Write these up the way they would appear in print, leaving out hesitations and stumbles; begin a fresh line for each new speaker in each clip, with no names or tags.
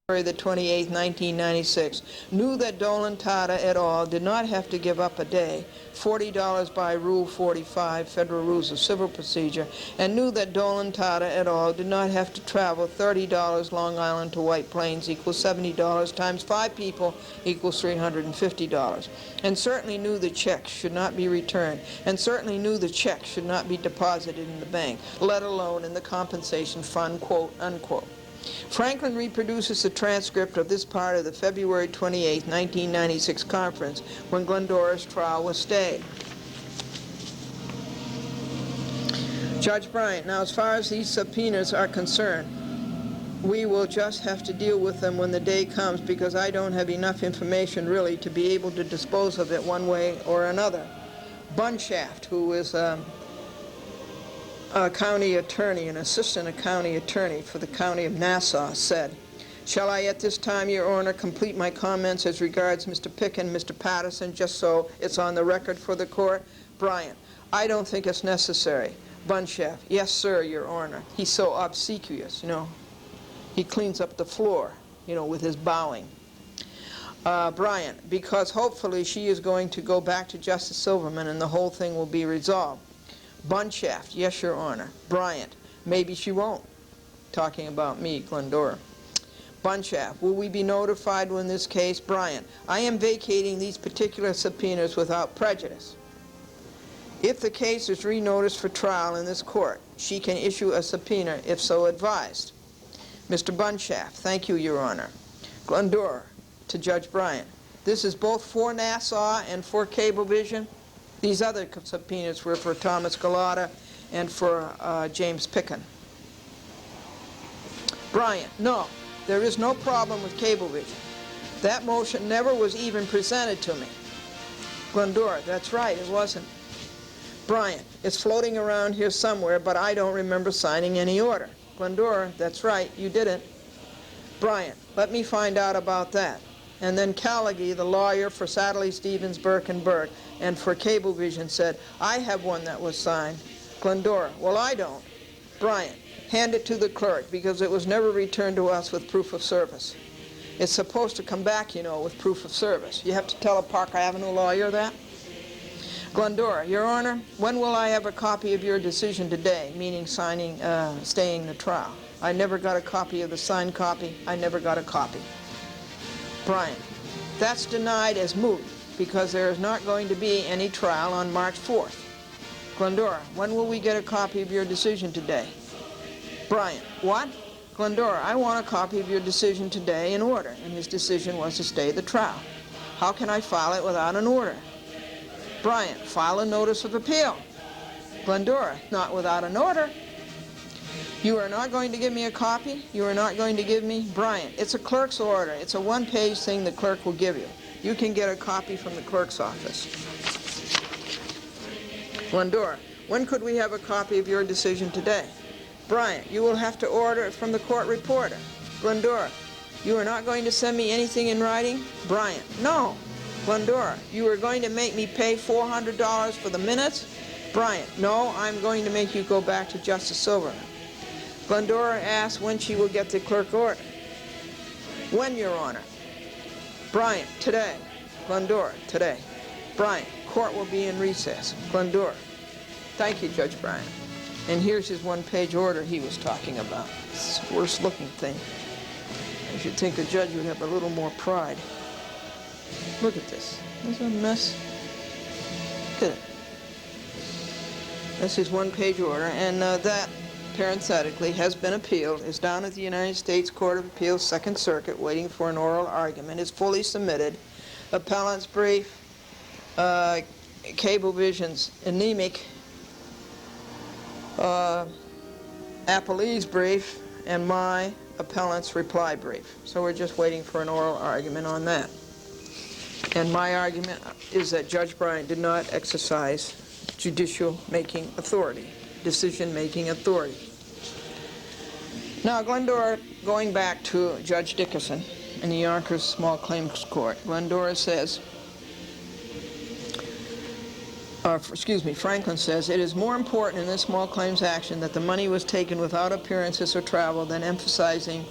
the 28th, 1996, knew that Dolan Tata et al. Did not have to give up a day, $40 by Rule 45, Federal Rules of Civil Procedure, and knew that Dolan Tata et al. Did not have to travel $30 Long Island to White Plains equals $70 times 5 people equals $350, and certainly knew the checks should not be returned, and certainly knew the checks should not be deposited in the bank, let alone in the compensation fund, quote, unquote. Franklin reproduces the transcript of this part of the February 28, 1996 conference when Glendora's trial was stayed. Judge Bryant, now as far as these subpoenas are concerned, we will just have to deal with them when the day comes because I don't have enough information really to be able to dispose of it one way or another. Bunshaft, who is a county attorney, an assistant county attorney for the county of Nassau, said, "Shall I at this time, Your Honor, complete my comments as regards Mr. Pick and Mr. Patterson, just so it's on the record for the court?" Bryant, I don't think it's necessary. Bunshaft, yes, sir, Your Honor. He's so obsequious, you know. He cleans up the floor, you know, with his bowing. Bryant, because hopefully she is going to go back to Justice Silverman and the whole thing will be resolved. Bunshaft, yes, Your Honor. Bryant, maybe she won't. Talking about me, Glendora. Bunshaft, will we be notified when this case? Bryant, I am vacating these particular subpoenas without prejudice. If the case is re-noticed for trial in this court, she can issue a subpoena if so advised. Mr. Bunshaft, thank you, Your Honor. Glendora, to Judge Bryant, this is both for Nassau and for Cablevision. These other subpoenas were for Thomas Galata and for James Picken. Bryant, no, there is no problem with Cablevision. That motion never was even presented to me. Glendora, that's right, it wasn't. Bryant, it's floating around here somewhere, but I don't remember signing any order. Glendora, that's right, you didn't. Bryant, let me find out about that. And then Callagy, the lawyer for Sadley, Stevens, Burke, and Burke, and for Cablevision, said, I have one that was signed. Glendora, well, I don't. Bryant, hand it to the clerk, because it was never returned to us with proof of service. It's supposed to come back, you know, with proof of service. You have to tell a Park Avenue lawyer that. Glendora, Your Honor, when will I have a copy of your decision today, meaning signing, staying the trial? I never got a copy of the signed copy. I never got a copy. Bryant, that's denied as moot because there is not going to be any trial on March 4th. Glendora, when will we get a copy of your decision today? Bryant, what? Glendora, I want a copy of your decision today in order, and his decision was to stay the trial. How can I file it without an order? Bryant, file a notice of appeal. Glendora, not without an order. You are not going to give me a copy? You are not going to give me? Bryant, it's a clerk's order. It's a one-page thing the clerk will give you. You can get a copy from the clerk's office. Glendora, when could we have a copy of your decision today? Bryant, you will have to order it from the court reporter. Glendora, you are not going to send me anything in writing? Bryant, no. Glendora, you are going to make me pay $400 for the minutes? Bryant, no, I'm going to make you go back to Justice Silverman. Glendora asks when she will get the clerk order. When, Your Honor? Bryant, today. Glendora, today. Bryant, court will be in recess. Glendora. Thank you, Judge Bryant. And here's his one-page order he was talking about. It's the worst-looking thing. I should think a judge would have a little more pride. Look at this. This is a mess. Look at it. That's his one-page order, and that, parenthetically, has been appealed, is down at the United States Court of Appeals, Second Circuit, waiting for an oral argument, is fully submitted. Appellant's brief, Cablevision's anemic, appellee's brief, and my appellant's reply brief. So we're just waiting for an oral argument on that. And my argument is that Judge Bryant did not exercise judicial-making authority, decision-making authority. Now, Glendora, going back to Judge Dickerson in the Yonkers Small Claims Court, Glendora says, Franklin says, it is more important in this small claims action that the money was taken without appearances or travel than emphasizing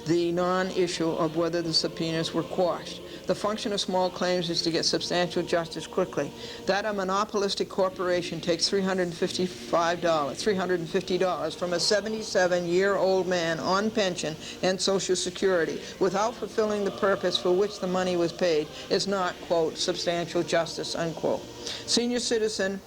the non-issue of whether the subpoenas were quashed. The function of small claims is to get substantial justice quickly. That a monopolistic corporation takes $350 from a 77-year-old man on pension and Social Security without fulfilling the purpose for which the money was paid is not, quote, substantial justice, unquote. Senior citizen,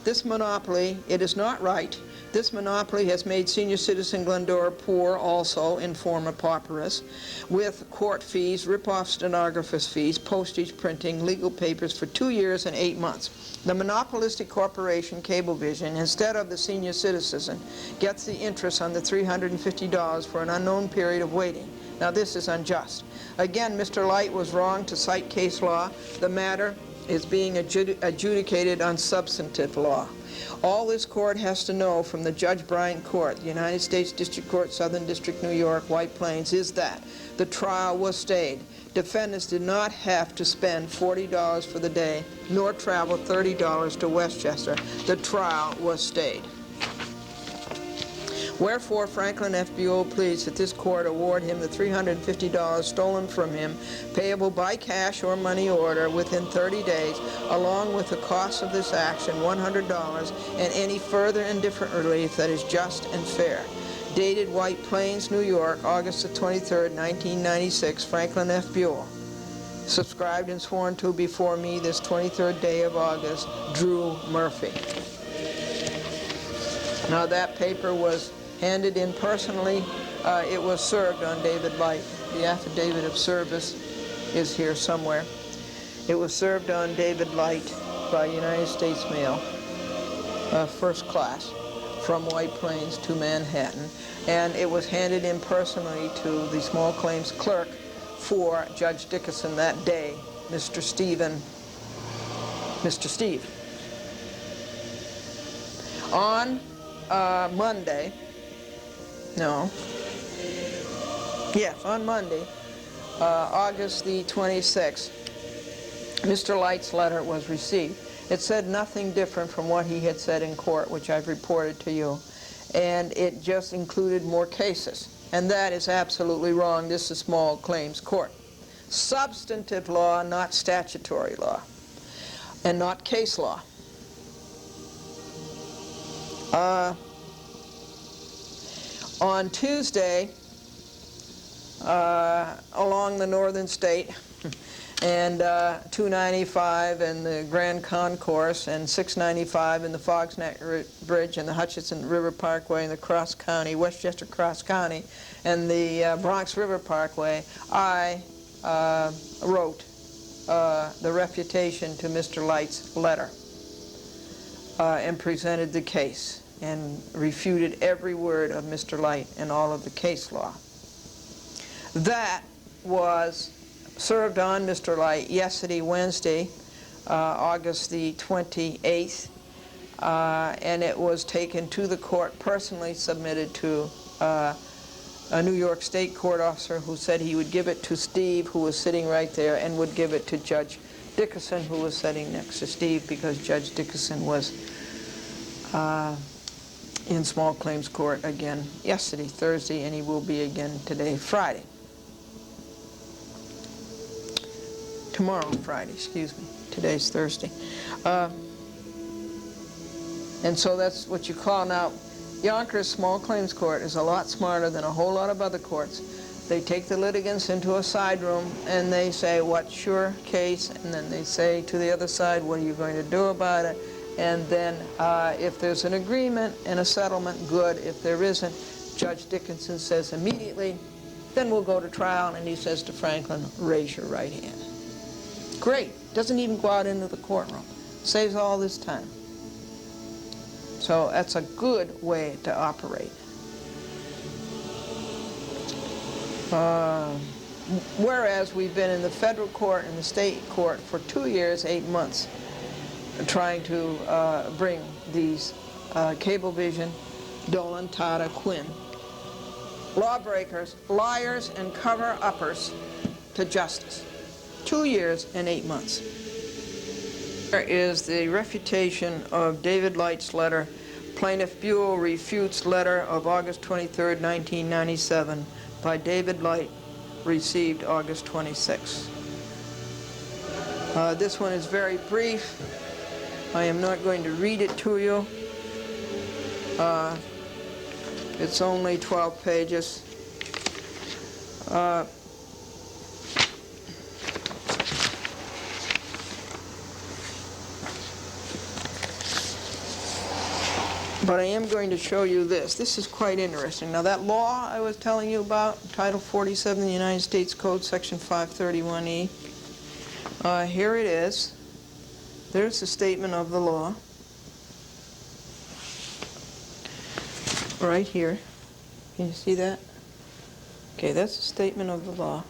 this monopoly, it is not right. This monopoly has made senior citizen Glendora poor also in form of pauperous, with court fees, rip-off stenographer's fees, postage, printing, legal papers for 2 years and 8 months. The monopolistic corporation, Cablevision, instead of the senior citizen, gets the interest on the $350 for an unknown period of waiting. Now this is unjust. Again, Mr. Light was wrong to cite case law. The matter is being adjudicated on substantive law. All this court has to know from the Judge Bryant Court, the United States District Court, Southern District, New York, White Plains, is that the trial was stayed. Defendants did not have to spend $40 for the day, nor travel $30 to Westchester. The trial was stayed. Wherefore, Franklin F. Buell pleads that this court award him the $350 stolen from him, payable by cash or money order within 30 days, along with the cost of this action, $100, and any further and different relief that is just and fair. Dated White Plains, New York, August the 23rd, 1996, Franklin F. Buell. Subscribed and sworn to before me this 23rd day of August, Drew Murphy. Now that paper was handed in personally. It was served on David Light. The affidavit of service is here somewhere. It was served on David Light by United States Mail, first class, from White Plains to Manhattan, and it was handed in personally to the small claims clerk for Judge Dickinson that day, Mr. Steve. On Monday, August the 26th, Mr. Light's letter was received. It said nothing different from what he had said in court, which I've reported to you, and it just included more cases. And that is absolutely wrong. This is small claims court. Substantive law, not statutory law, and not case law. On Tuesday, along the northern state, and 295 and the Grand Concourse and 695 and the Fogg's Neck Bridge and the Hutchinson River Parkway and the Cross County, Westchester Cross County, and the Bronx River Parkway, I wrote the refutation to Mr. Light's letter and presented the case and refuted every word of Mr. Light and all of the case law. That was served on Mr. Light yesterday, Wednesday, August the 28th, and it was taken to the court, personally submitted to a New York State court officer who said he would give it to Steve, who was sitting right there, and would give it to Judge Dickinson, who was sitting next to Steve, because Judge Dickinson was in small claims court again yesterday, Thursday, and he will be again today, Friday. Tomorrow, Friday, excuse me. Today's Thursday. And so that's what you call now. Yonkers Small Claims Court is a lot smarter than a whole lot of other courts. They take the litigants into a side room and they say, what's your case? And then they say to the other side, what are you going to do about it? And then if there's an agreement and a settlement, good. If there isn't, Judge Dickinson says immediately, then we'll go to trial. And he says to Franklin, raise your right hand. Great. Doesn't even go out into the courtroom. Saves all this time. So that's a good way to operate. Whereas we've been in the federal court and the state court for 2 years, 8 months, trying to bring these Cablevision, Dolan, Tata, Quinn, lawbreakers, liars, and cover-uppers to justice. 2 years and 8 months. There is the refutation of David Light's letter. Plaintiff Buell refutes letter of August 23rd, 1997 by David Light, received August 26. This one is very brief. I am not going to read it to you. It's only 12 pages. But I am going to show you this. This is quite interesting. Now that law I was telling you about, Title 47 of the United States Code, Section 531E, here it is. There's the statement of the law. Right here. Can you see that? Okay, that's the statement of the law.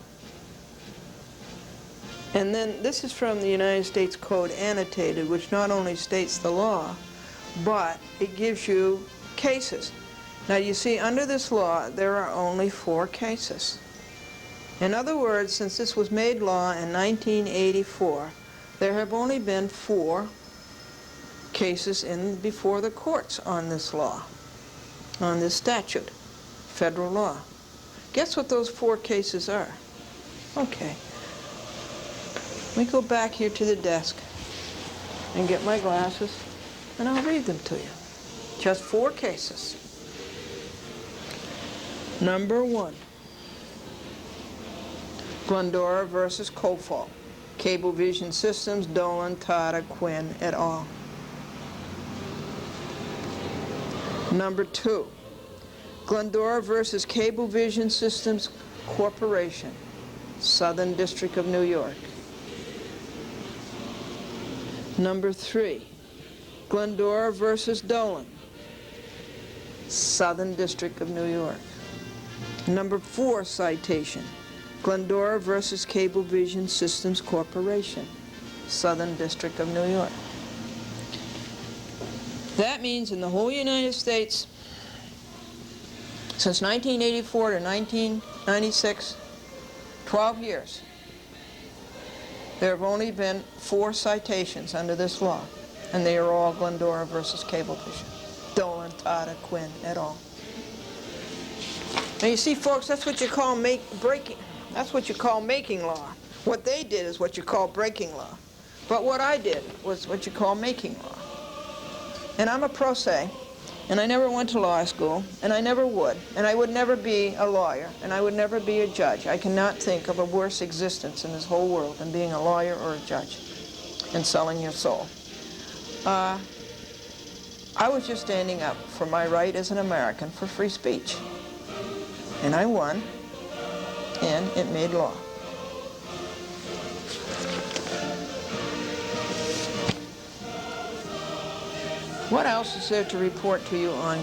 And then this is from the United States Code Annotated, which not only states the law, but it gives you cases. Now you see, under this law, there are only 4 cases. In other words, since this was made law in 1984, there have only been 4 cases before the courts on this law, on this statute, federal law. Guess what those 4 cases are? Okay. Let me go back here to the desk and get my glasses, and I'll read them to you. Just 4 cases. Number 1, Glendora versus Kofol, Cablevision Systems, Dolan, Tata, Quinn, et al. Number 2, Glendora versus Cablevision Systems Corporation, Southern District of New York. Number 3, Glendora versus Dolan, Southern District of New York. Number 4 citation, Glendora versus Cablevision Systems Corporation, Southern District of New York. That means in the whole United States, since 1984 to 1996, 12 years, there have only been 4 citations under this law, and they are all Glendora versus Cablevision, Dolan, Tata, Quinn, et al. Now you see, folks, that's what you call breaking. That's what you call making law. What they did is what you call breaking law. But what I did was what you call making law. And I'm a pro se, and I never went to law school, and I never would, and I would never be a lawyer, and I would never be a judge. I cannot think of a worse existence in this whole world than being a lawyer or a judge and selling your soul. I was just standing up for my right as an American for free speech. And I won, and it made law. What else is there to report to you on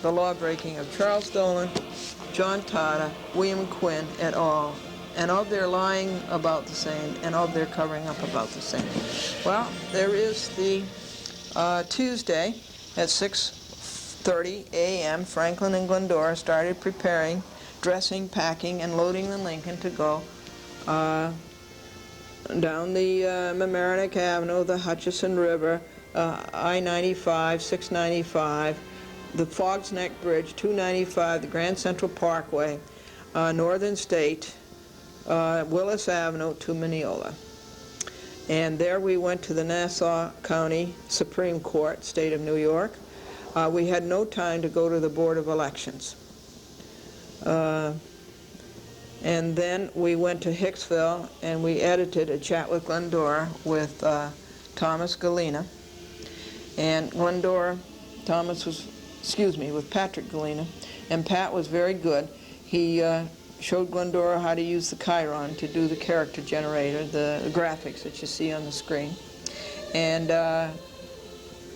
the law breaking of Charles Dolan, John Tata, William Quinn, et al., and of their lying about the same, and of their covering up about the same? Well, there is the Tuesday at 6:30 a.m., Franklin and Glendora started preparing, dressing, packing, and loading the Lincoln to go down the Mamaroneck Avenue, the Hutchison River, I-95, 695, the Fogg's Neck Bridge, 295, the Grand Central Parkway, Northern State, Willis Avenue to Mineola. And there we went to the Nassau County Supreme Court, State of New York. We had no time to go to the Board of Elections. And then we went to Hicksville, and we edited a chat with Glendora with Thomas Galena. And Glendora, with Patrick Galena, and Pat was very good. He showed Glendora how to use the Chiron to do the character generator, the graphics that you see on the screen. And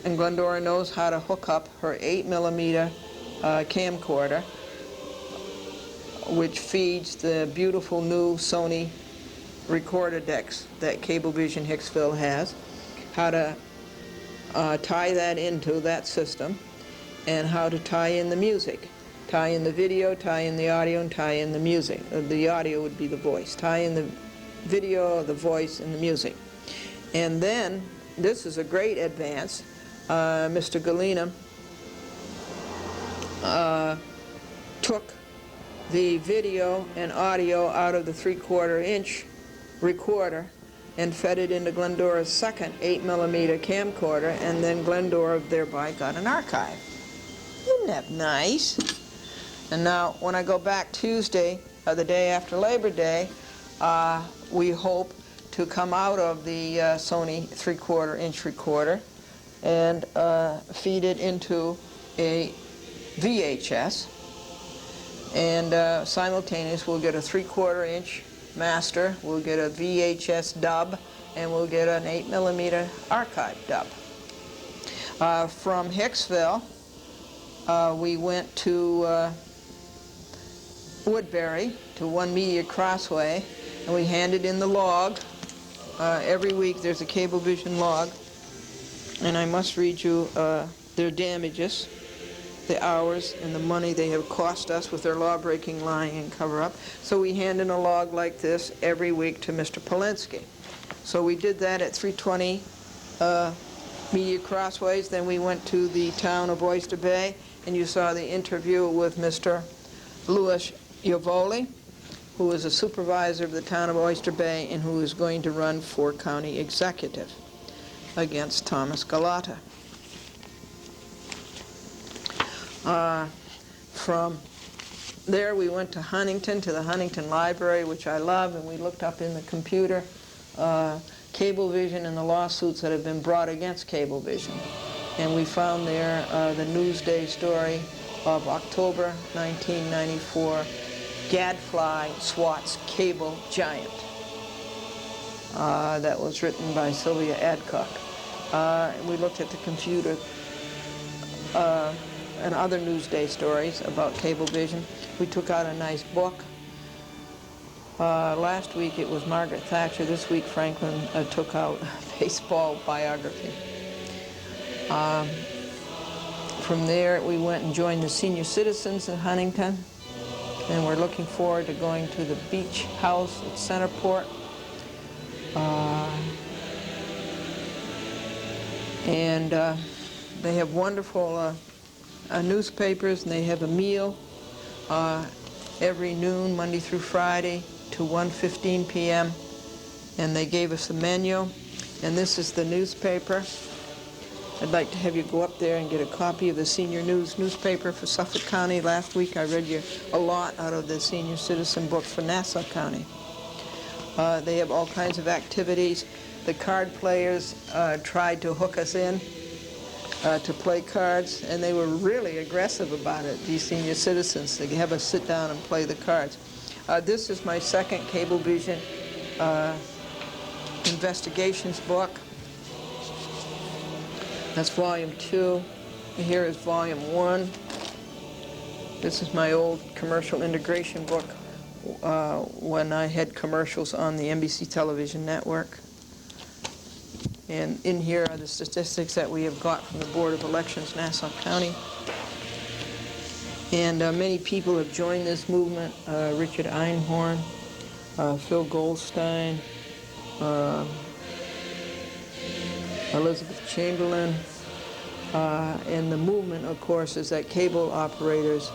Glendora knows how to hook up her 8mm camcorder, which feeds the beautiful new Sony recorder decks that Cablevision Hicksville has, how to tie that into that system, and how to tie in the music. Tie in the video, tie in the audio, and tie in the music. The audio would be the voice. Tie in the video, the voice, and the music. And then, this is a great advance, Mr. Galena took the video and audio out of the 3/4-inch recorder and fed it into Glendora's second 8mm camcorder, and then Glendora thereby got an archive. Isn't that nice? And now, when I go back Tuesday, the day after Labor Day, we hope to come out of the Sony 3/4-inch recorder and feed it into a VHS, and simultaneous we'll get a 3/4-inch master, we'll get a VHS dub, and we'll get an 8mm archive dub. From Hicksville, we went to Woodbury, to One Media Crossway, and we handed in the log. Every week there's a Cablevision log, and I must read you their damages, the hours and the money they have cost us with their law-breaking, lying, and cover-up. So we hand in a log like this every week to Mr. Polinsky. So we did that at 320 Media Crossways. Then we went to the town of Oyster Bay, and you saw the interview with Mr. Louis Iovoli, who is a supervisor of the town of Oyster Bay and who is going to run for county executive against Thomas Galata. From there we went to Huntington, to the Huntington Library, which I love, and we looked up in the computer Cablevision and the lawsuits that have been brought against Cablevision. And we found there the Newsday story of October 1994, Gadfly swats cable giant. That was written by Sylvia Adcock. We looked at the computer and other Newsday stories about Cablevision. We took out a nice book. Last week it was Margaret Thatcher. This week Franklin took out a baseball biography. From there we went and joined the senior citizens in Huntington, and we're looking forward to going to the beach house at Centerport. They have wonderful newspapers, and they have a meal every noon, Monday through Friday, to 1:15 p.m. And they gave us a menu, and this is the newspaper. I'd like to have you go up there and get a copy of the Senior News newspaper for Suffolk County. Last week I read you a lot out of the Senior Citizen book for Nassau County. They have all kinds of activities. The card players tried to hook us in to play cards, and they were really aggressive about it, these senior citizens. They have us sit down and play the cards. This is my second Cablevision investigations book. That's volume 2. Here is volume 1. This is my old commercial integration book when I had commercials on the NBC television network. And in here are the statistics that we have got from the Board of Elections, Nassau County. And many people have joined this movement. Richard Einhorn, Phil Goldstein, Elizabeth Chamberlain. And the movement, of course, is that cable operators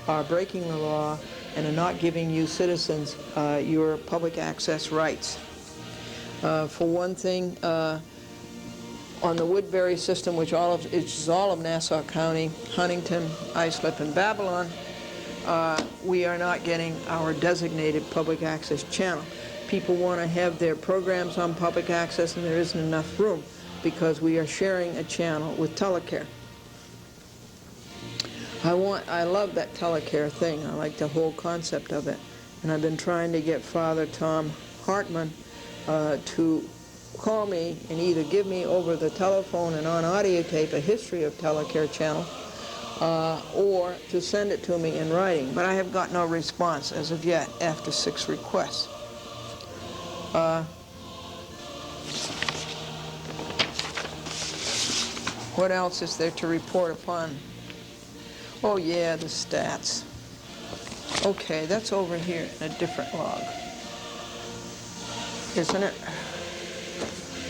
are breaking the law and are not giving you citizens your public access rights. For one thing, on the Woodbury system, which is all of Nassau County, Huntington, Islip, and Babylon, we are not getting our designated public access channel. People want to have their programs on public access, and there isn't enough room because we are sharing a channel with Telecare. I love that Telecare thing. I like the whole concept of it, and I've been trying to get Father Tom Hartman to call me and either give me over the telephone and on audio tape a history of Telecare channel or to send it to me in writing. But I have got no response as of yet after 6 requests. What else is there to report upon? Oh yeah, the stats. Okay, that's over here in a different log, isn't it?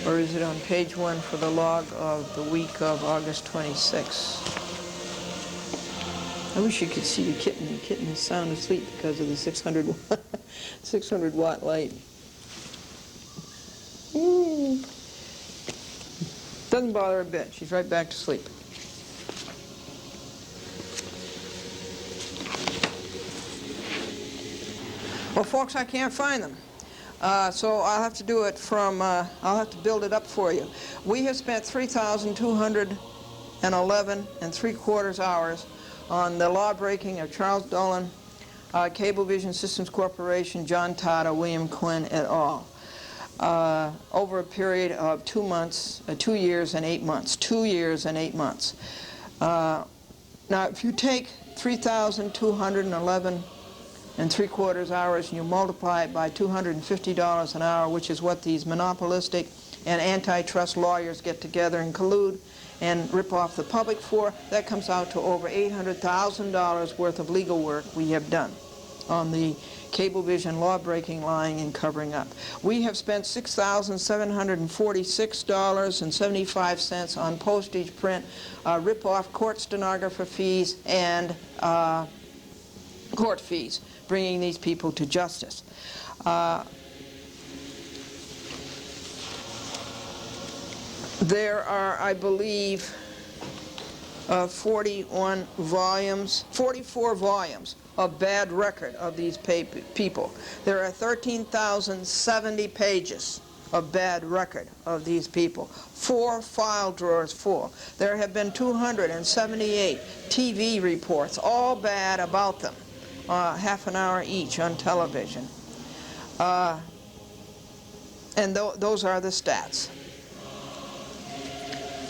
Or is it on page 1 for the log of the week of August 26th? I wish you could see the kitten. The kitten is sound asleep because of the 600 watt light. Doesn't bother her a bit. She's right back to sleep. Well, folks, I can't find them. So I'll have to do it from, I'll have to build it up for you. We have spent 3,211 3/4 hours on the law breaking of Charles Dolan, Cablevision Systems Corporation, John Tata, William Quinn, et al. Over a period of 2 months, 2 years and 8 months. 2 years and 8 months. Now, if you take 3,211 3/4 hours and you multiply it by $250 an hour, which is what these monopolistic and antitrust lawyers get together and collude and rip off the public for, that comes out to over $800,000 worth of legal work we have done on the Cablevision law-breaking, lying, and covering up. We have spent $6,746.75 on postage, print, rip-off court stenographer fees, and court fees, bringing these people to justice. There are, I believe, 44 volumes of bad record of these people. There are 13,070 pages of bad record of these people. 4 file drawers full. There have been 278 TV reports, all bad about them, half an hour each on television. And those are the stats.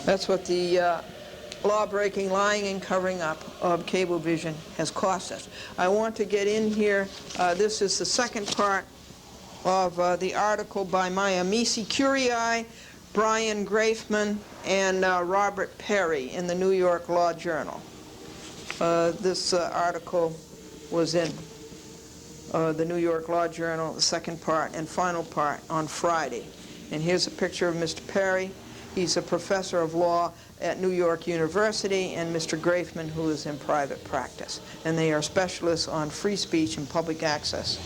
That's what the law-breaking, lying, and covering up of Cablevision has cost us. I want to get in here. This is the second part of the article by my amici curiae, Brian Grafman and Robert Perry in the New York Law Journal. This article was in the New York Law Journal, the second part and final part, on Friday. And here's a picture of Mr. Perry. He's a professor of law at New York University, and Mr. Grafman, who is in private practice. And they are specialists on free speech and public access.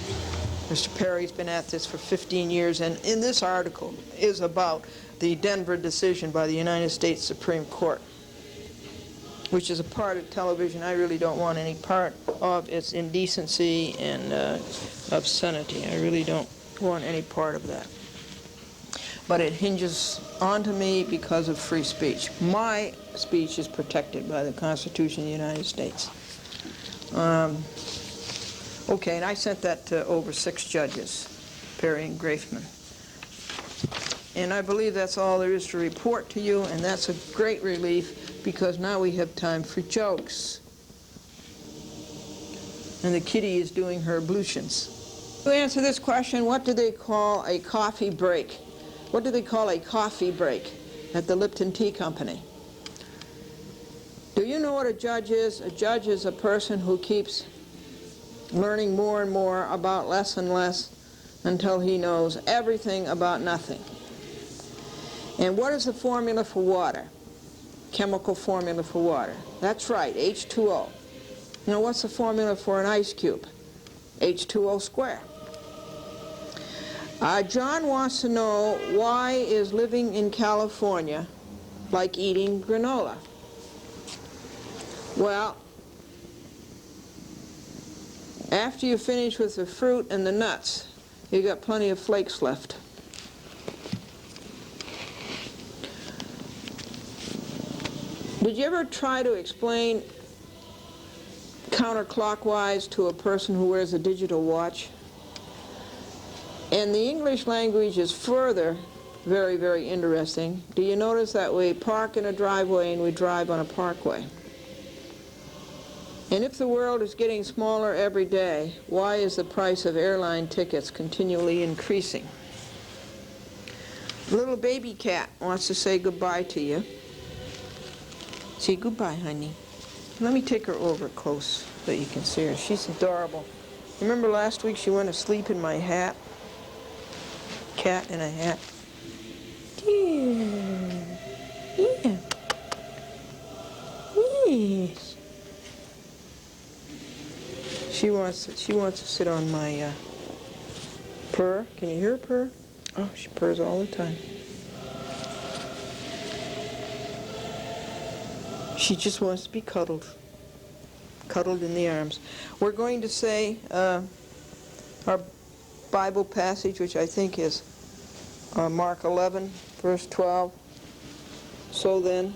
Mr. Perry's been at this for 15 years, and in this article is about the Denver decision by the United States Supreme Court, which is a part of television I really don't want any part of. Its indecency and obscenity. I really don't want any part of that. But it hinges onto me because of free speech. My speech is protected by the Constitution of the United States. Okay, and I sent that to over 6 judges, Perry and Grafman. And I believe that's all there is to report to you, and that's a great relief because now we have time for jokes. And the kitty is doing her ablutions. To answer this question, what do they call a coffee break? What do they call a coffee break at the Lipton Tea Company? Do you know what a judge is? A judge is a person who keeps learning more and more about less and less until he knows everything about nothing. And what is the formula for water? Chemical formula for water. That's right, H2O. You know, what's the formula for an ice cube? H2O squared. John wants to know, why is living in California like eating granola? Well, after you finish with the fruit and the nuts, you got plenty of flakes left. Did you ever try to explain counterclockwise to a person who wears a digital watch? And the English language is further very, very interesting. Do you notice that we park in a driveway and we drive on a parkway? And if the world is getting smaller every day, why is the price of airline tickets continually increasing? A little baby cat wants to say goodbye to you. Say goodbye, honey. Let me take her over close so you can see her. She's adorable. Remember last week she went to sleep in my hat? Cat in a hat. Yeah. Yeah. Yes. She wants to sit on my purr. Can you hear her purr? Oh, she purrs all the time. She just wants to be cuddled in the arms. We're going to say our Bible passage, which I think is Mark 11, verse 12. So then,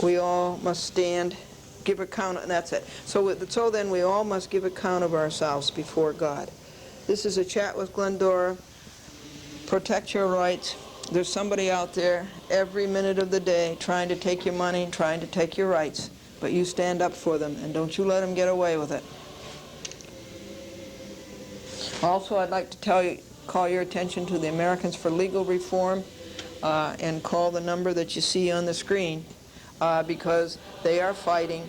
we all must stand, give account, and that's it. So then we all must give account of ourselves before God. This is a chat with Glendora. Protect your rights. There's somebody out there every minute of the day trying to take your money, trying to take your rights. But you stand up for them, and don't you let them get away with it. Also, I'd like to call your attention to the Americans for Legal Reform, and call the number that you see on the screen, because they are fighting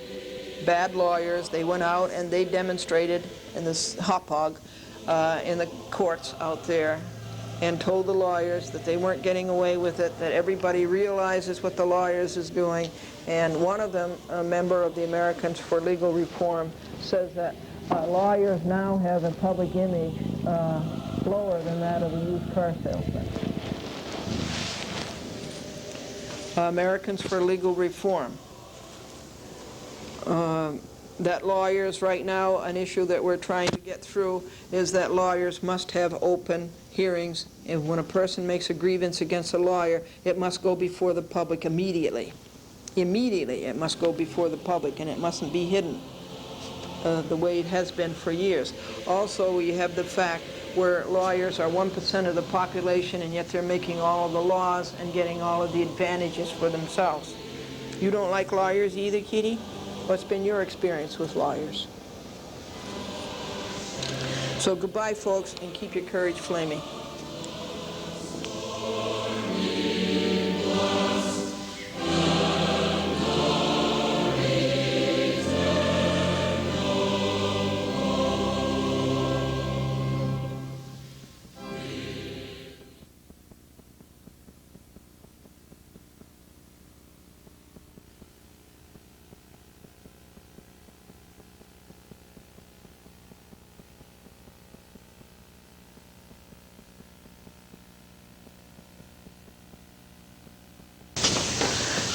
bad lawyers. They went out and they demonstrated in this hopog in the courts out there and told the lawyers that they weren't getting away with it, that everybody realizes what the lawyers is doing. And one of them, a member of the Americans for Legal Reform, says that lawyers now have a public image lower than that of a used car salesman. Americans for Legal Reform. That lawyers right now, an issue that we're trying to get through is that lawyers must have open hearings. And when a person makes a grievance against a lawyer, it must go before the public immediately. Immediately it must go before the public, and it mustn't be hidden the way it has been for years. Also, we have the fact where lawyers are 1% of the population, and yet they're making all of the laws and getting all of the advantages for themselves. You don't like lawyers either, Kitty? What's been your experience with lawyers? So goodbye, folks, and keep your courage flaming.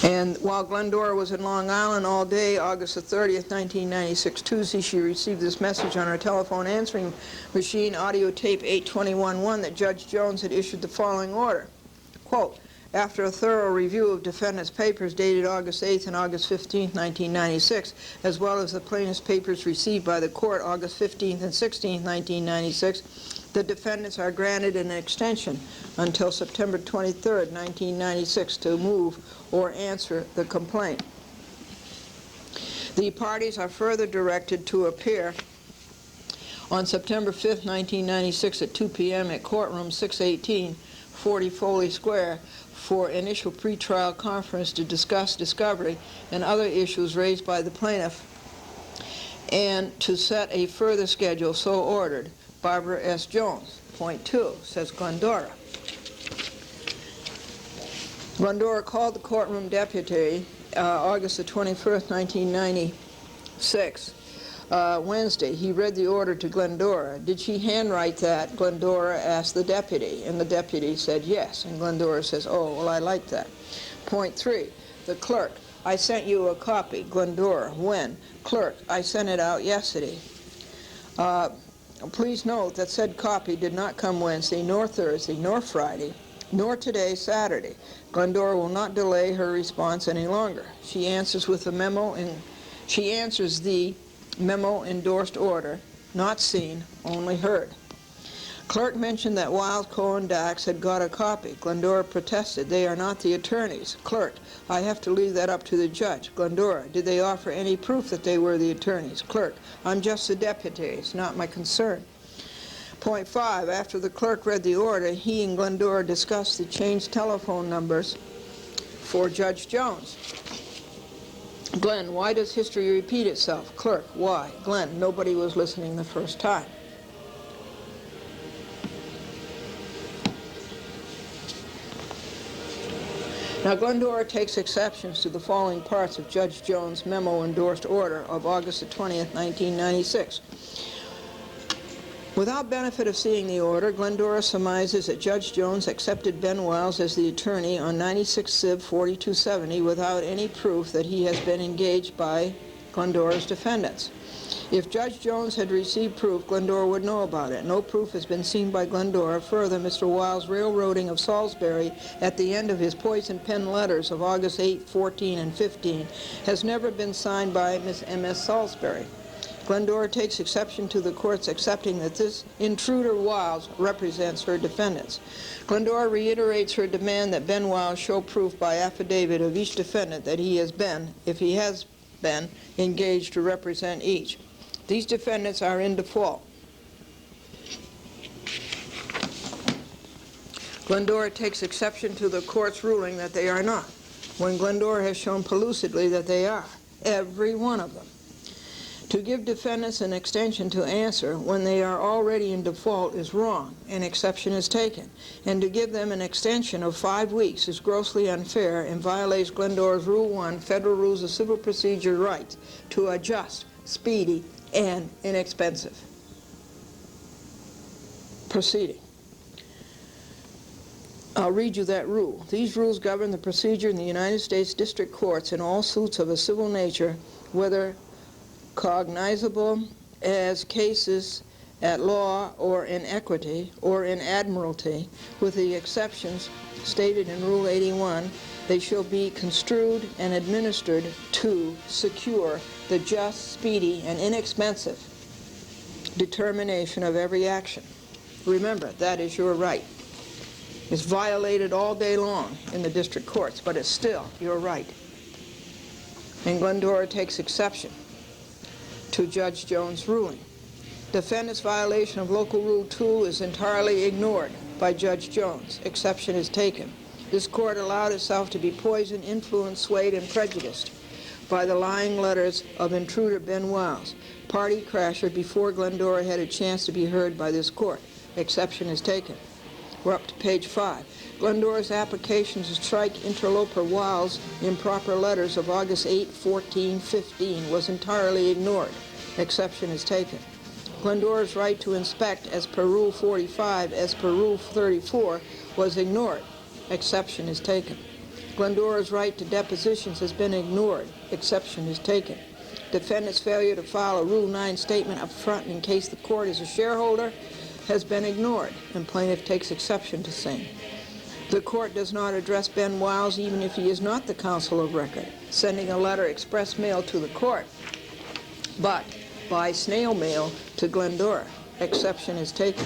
And while Glendora was in Long Island all day, August the 30th, 1996, Tuesday, she received this message on her telephone answering machine, audio tape 821-1, that Judge Jones had issued the following order. Quote, after a thorough review of defendant's papers dated August 8th and August 15th, 1996, as well as the plaintiff's papers received by the court August 15th and 16th, 1996, the defendants are granted an extension until September 23rd, 1996 to move or answer the complaint. The parties are further directed to appear on September 5th, 1996 at 2 p.m. at courtroom 618, 40 Foley Square for initial pretrial conference to discuss discovery and other issues raised by the plaintiff, and to set a further schedule so ordered. Barbara S. Jones. Point 2, says Glendora. Glendora called the courtroom deputy August the 21st, 1996, Wednesday. He read the order to Glendora. Did she handwrite that? Glendora asked the deputy, and the deputy said yes. And Glendora says, oh, well, I like that. Point 3, the clerk. I sent you a copy. Glendora, when? Clerk, I sent it out yesterday. Please note that said copy did not come Wednesday, nor Thursday, nor Friday, nor today, Saturday. Glendora will not delay her response any longer. She answers with the memo, and she answers the memo endorsed order, not seen, only heard. Clerk mentioned that Wild, Cohen, Dax had got a copy. Glendora protested. They are not the attorneys. Clerk, I have to leave that up to the judge. Glendora, did they offer any proof that they were the attorneys? Clerk, I'm just the deputy. It's not my concern. Point 5, after the clerk read the order, he and Glendora discussed the changed telephone numbers for Judge Jones. Glenn, why does history repeat itself? Clerk, why? Glenn, nobody was listening the first time. Now, Glendora takes exceptions to the following parts of Judge Jones' memo-endorsed order of August the 20th, 1996. Without benefit of seeing the order, Glendora surmises that Judge Jones accepted Ben Wiles as the attorney on 96 Civ 4270 without any proof that he has been engaged by Glendora's defendants. If Judge Jones had received proof, Glendora would know about it. No proof has been seen by Glendora. Further, Mr. Wiles' railroading of Salisbury at the end of his poison pen letters of August 8, 14, and 15 has never been signed by Miss M.S. Salisbury. Glendora takes exception to the court's accepting that this intruder Wiles represents her defendants. Glendora reiterates her demand that Ben Wiles show proof by affidavit of each defendant that he has been, if he has been, engaged to represent each. These defendants are in default. Glendora takes exception to the court's ruling that they are not, when Glendora has shown pellucidly that they are, every one of them. To give defendants an extension to answer when they are already in default is wrong, and exception is taken. And to give them an extension of 5 weeks is grossly unfair and violates Glendora's Rule 1, Federal Rules of Civil Procedure rights to a just, speedy, and inexpensive proceeding. I'll read you that rule. These rules govern the procedure in the United States District Courts in all suits of a civil nature, whether cognizable as cases at law or in equity or in admiralty, with the exceptions stated in Rule 81, they shall be construed and administered to secure the just, speedy, and inexpensive determination of every action. Remember, that is your right. It's violated all day long in the district courts, but it's still your right. And Glendora takes exception to Judge Jones' ruling. Defendant's violation of Local Rule 2 is entirely ignored by Judge Jones. Exception is taken. This court allowed itself to be poisoned, influenced, swayed, and prejudiced by the lying letters of intruder Ben Wiles, party crasher, before Glendora had a chance to be heard by this court. Exception is taken. We're up to page 5. Glendora's application to strike interloper Wiles' improper letters of August 8, 14, 15 was entirely ignored. Exception is taken. Glendora's right to inspect as per Rule 45, as per Rule 34, was ignored. Exception is taken. Glendora's right to depositions has been ignored. Exception is taken. Defendant's failure to file a Rule 9 statement up front in case the court is a shareholder has been ignored, and plaintiff takes exception to same. The court does not address Ben Wiles even if he is not the counsel of record, sending a letter express mail to the court, but by snail mail to Glendora. Exception is taken.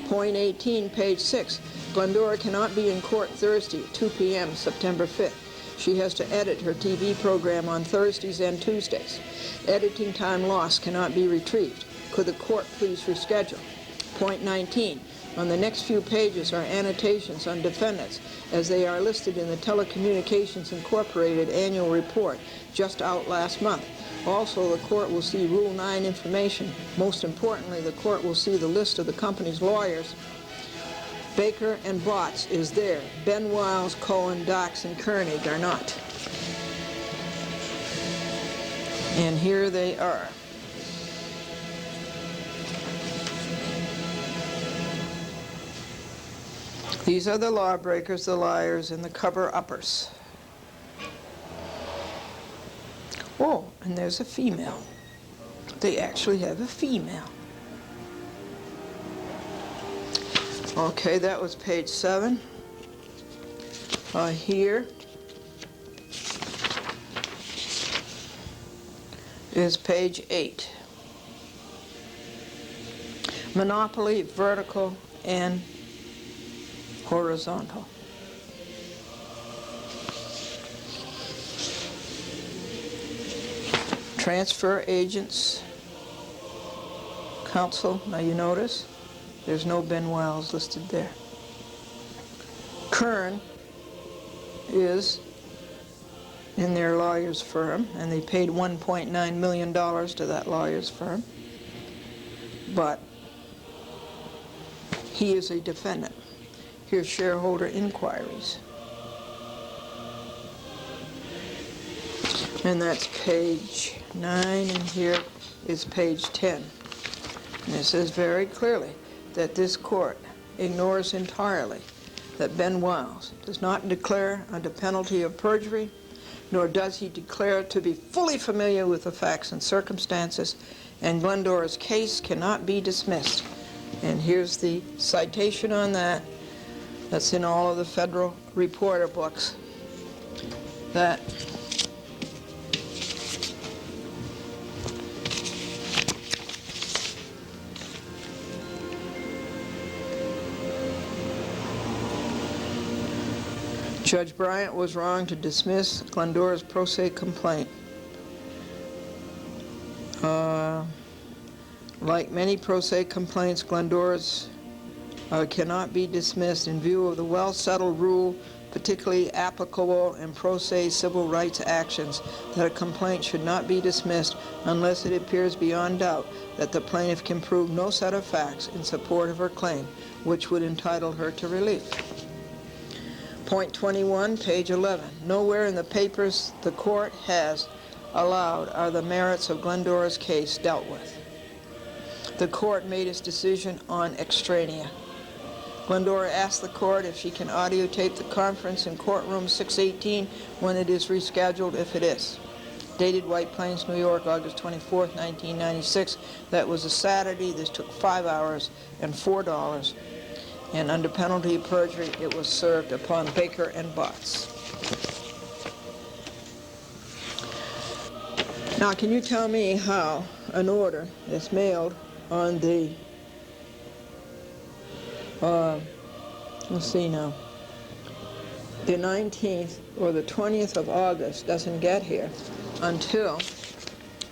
Point 18, page 6. Glendora cannot be in court Thursday at 2 p.m. September 5th. She has to edit her TV program on Thursdays and Tuesdays. Editing time lost cannot be retrieved. Could the court please reschedule? Point 19. On the next few pages are annotations on defendants as they are listed in the Telecommunications Incorporated annual report just out last month. Also, the court will see Rule 9 information. Most importantly, the court will see the list of the company's lawyers. Baker and Botts is there. Ben Wiles, Cohen, Dox, and Koenig are not. And here they are. These are the lawbreakers, the liars, and the cover-uppers. Oh, and there's a female. They actually have a female. Okay, that was page 7. Here is page 8. Monopoly, vertical, and horizontal. Transfer agents, counsel. Now you notice there's no Ben Wiles listed there. Kern is in their lawyer's firm, and they paid $1.9 million to that lawyer's firm, but he is a defendant. Here's shareholder inquiries. And that's page 9, and here is page 10. And it says very clearly that this court ignores entirely that Ben Wiles does not declare under penalty of perjury, nor does he declare to be fully familiar with the facts and circumstances, and Glendora's case cannot be dismissed. And here's the citation on that. That's in all of the federal reporter books. That Judge Bryant was wrong to dismiss Glendora's pro se complaint. Like many pro se complaints, Glendora's cannot be dismissed in view of the well-settled rule, particularly applicable in pro se civil rights actions, that a complaint should not be dismissed unless it appears beyond doubt that the plaintiff can prove no set of facts in support of her claim, which would entitle her to relief. Point 21, page 11. Nowhere in the papers the court has allowed are the merits of Glendora's case dealt with. The court made its decision on extraneous. Glendora asked the court if she can audio tape the conference in courtroom 618 when it is rescheduled, if it is. Dated White Plains, New York, August 24th, 1996. That was a Saturday. This took 5 hours and $4. And under penalty of perjury, it was served upon Baker and Botts. Now, can you tell me how an order is mailed on the, let's see now, the 19th or the 20th of August doesn't get here until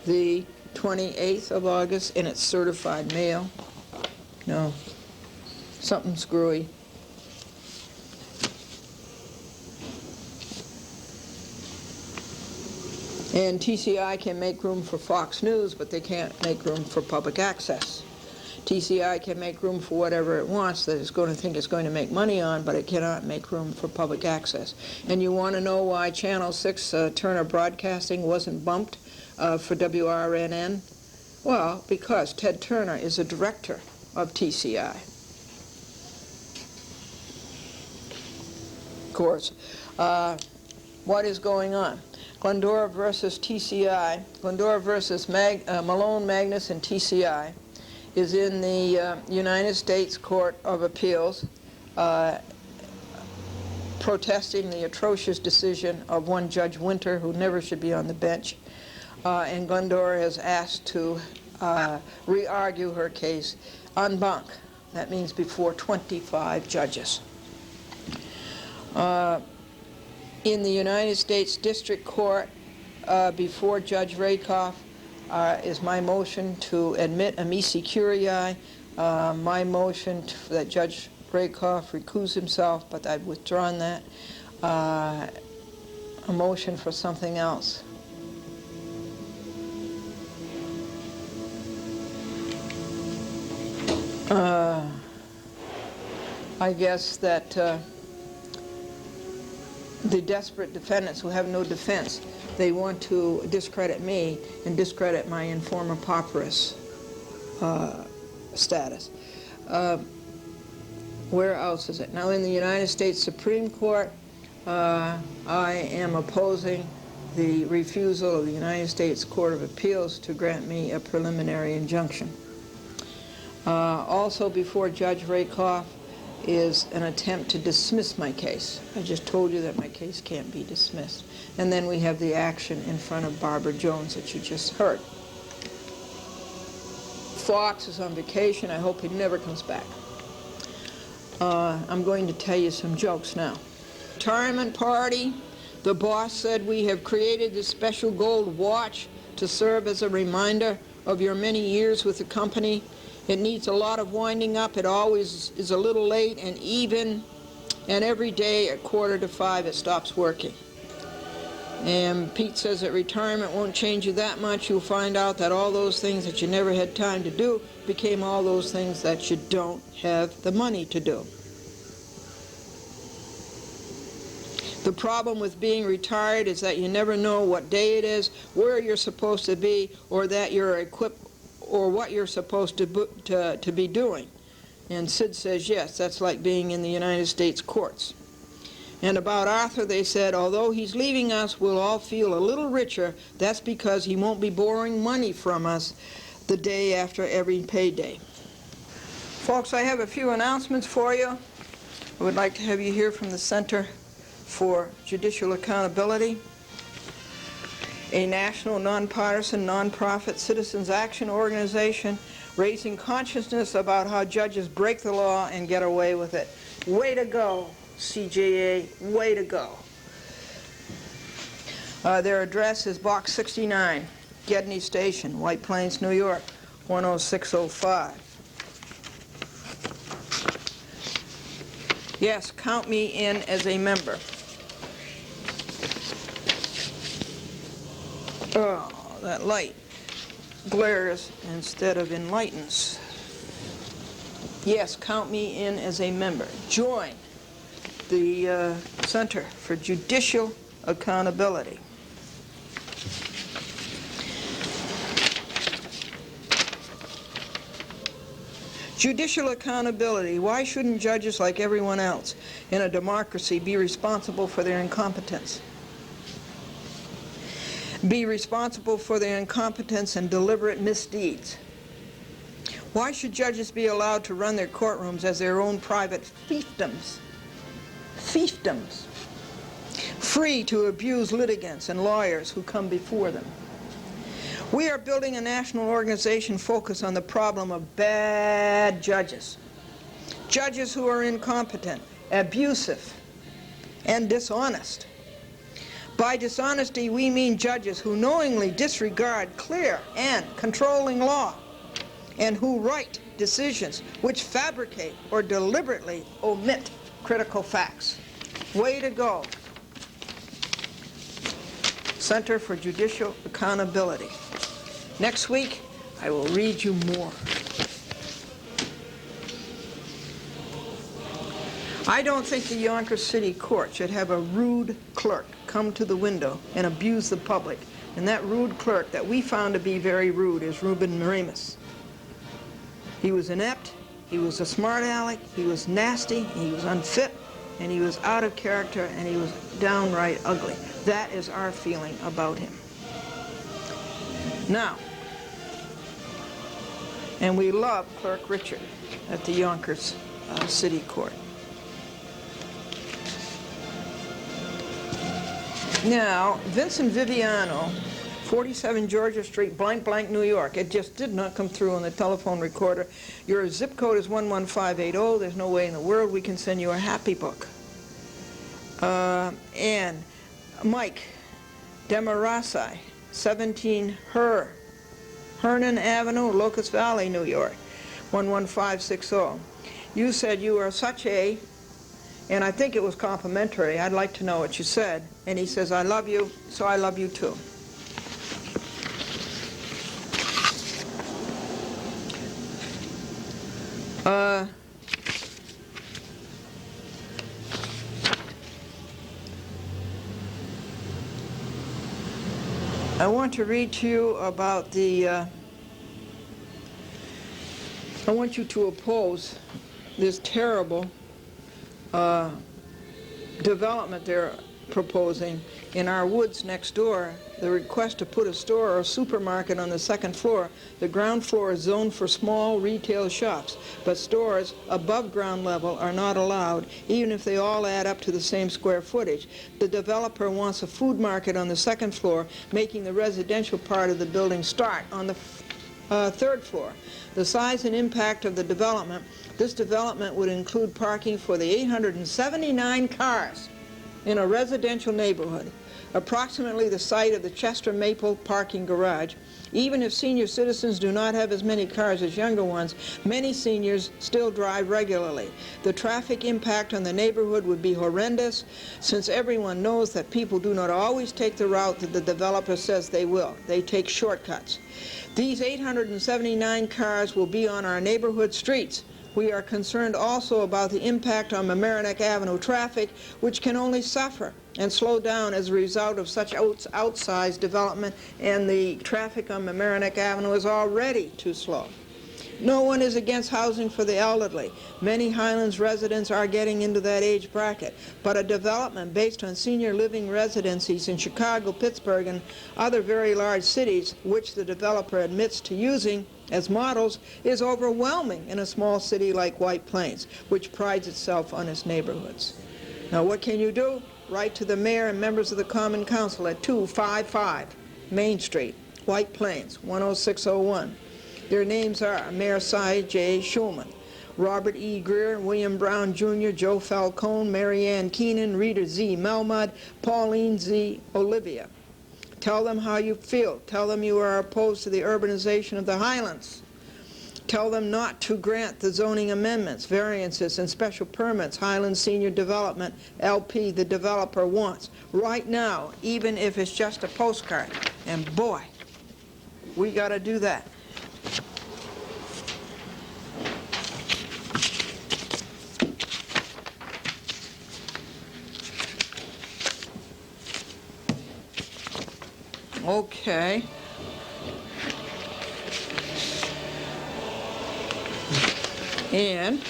the 28th of August in its certified mail? No. Something screwy. And TCI can make room for Fox News, but they can't make room for public access. TCI can make room for whatever it wants that it's going to think it's going to make money on, but it cannot make room for public access. And you want to know why Channel 6 Turner Broadcasting wasn't bumped for WRNN? Well, because Ted Turner is a director of TCI. Of course. What is going on? Glendora versus TCI, Glendora versus Malone, Magnus, and TCI is in the United States Court of Appeals protesting the atrocious decision of one Judge Winter, who never should be on the bench. And Glendora has asked to re-argue her case en banc. That means before 25 judges. In the United States District Court, before Judge Rakoff, is my motion to admit amici curiae, my motion that Judge Rakoff recuse himself, but I've withdrawn that, a motion for something else. I guess that the desperate defendants who have no defense, they want to discredit me and discredit my informer pauperis status. Where else is it? Now, in the United States Supreme Court, I am opposing the refusal of the United States Court of Appeals to grant me a preliminary injunction. Also before Judge Rakoff is an attempt to dismiss my case. I just told you that my case can't be dismissed. And then we have the action in front of Barbara Jones that you just heard. Fox is on vacation. I hope he never comes back. I'm going to tell you some jokes now. Retirement party. The boss said, "We have created this special gold watch to serve as a reminder of your many years with the company. It needs a lot of winding up. It always is a little late, and every day at 4:45 it stops working." And Pete says that retirement won't change you that much. You'll find out that all those things that you never had time to do became all those things that you don't have the money to do. The problem with being retired is that you never know what day it is, where you're supposed to be, or that you're equipped, or what you're supposed to be doing. And Sid says, yes, that's like being in the United States courts. And about Arthur, they said, although he's leaving us, we'll all feel a little richer. That's because he won't be borrowing money from us the day after every payday. Folks, I have a few announcements for you. I would like to have you hear from the Center for Judicial Accountability, a national, nonpartisan, nonprofit citizens action organization raising consciousness about how judges break the law and get away with it. Way to go, CJA, way to go. Their address is Box 69, Gedney Station, White Plains, New York, 10605. Yes, count me in as a member. Oh, that light glares instead of enlightens. Yes, count me in as a member. Join the Center for Judicial Accountability. Judicial accountability. Why shouldn't judges, like everyone else in a democracy, be responsible for their incompetence? Be responsible for their incompetence and deliberate misdeeds. Why should judges be allowed to run their courtrooms as their own private fiefdoms? Fiefdoms. Free to abuse litigants and lawyers who come before them. We are building a national organization focused on the problem of bad judges. Judges who are incompetent, abusive, and dishonest. By dishonesty, we mean judges who knowingly disregard clear and controlling law, and who write decisions which fabricate or deliberately omit critical facts. Way to go. Center for Judicial Accountability. Next week, I will read you more. I don't think the Yonkers City Court should have a rude clerk come to the window and abuse the public. And that rude clerk that we found to be very rude is Ruben Maramus. He was inept, he was a smart aleck, he was nasty, he was unfit, and he was out of character, and he was downright ugly. That is our feeling about him. Now, and we love Clerk Richard at the Yonkers City Court. Now, Vincent Viviano, 47 Georgia Street, blank, blank, New York. It just did not come through on the telephone recorder. Your zip code is 11580. There's no way in the world we can send you a happy book. And Mike Demarasi, 17 Hernan Avenue, Locust Valley, New York, 11560. You said you are such a, and I think it was complimentary. I'd like to know what you said. And he says, I love you, so I love you too. I want to read to you about the, I want you to oppose this terrible development they're proposing in our woods next door. The request to put a store or a supermarket on the second floor. The ground floor is zoned for small retail shops, but stores above ground level are not allowed, even if they all add up to the same square footage. The developer wants a food market on the second floor, making the residential part of the building start on the third floor. The size and impact of the development. This development would include parking for the 879 cars in a residential neighborhood, approximately the site of the Chester Maple parking garage. Even if senior citizens do not have as many cars as younger ones, many seniors still drive regularly. The traffic impact on the neighborhood would be horrendous, since everyone knows that people do not always take the route that the developer says they will. They take shortcuts. These 879 cars will be on our neighborhood streets. We are concerned also about the impact on Mamaroneck Avenue traffic, which can only suffer and slow down as a result of such outsized development, and the traffic on Mamaroneck Avenue is already too slow. No one is against housing for the elderly. Many Highlands residents are getting into that age bracket, but a development based on senior living residencies in Chicago, Pittsburgh, and other very large cities, which the developer admits to using as models, is overwhelming in a small city like White Plains, which prides itself on its neighborhoods. Now, what can you do? Write to the mayor and members of the Common Council at 255 Main Street, White Plains, 10601. Their names are Mayor Cy J. Schulman, Robert E. Greer, William Brown Jr., Joe Falcone, Mary Ann Keenan, Rita Z. Melmud, Pauline Z. Olivia. Tell them how you feel. Tell them you are opposed to the urbanization of the Highlands. Tell them not to grant the zoning amendments, variances, and special permits Highlands Senior Development, LP, the developer, wants. Right now, even if it's just a postcard. And boy, we got to do that. Okay. And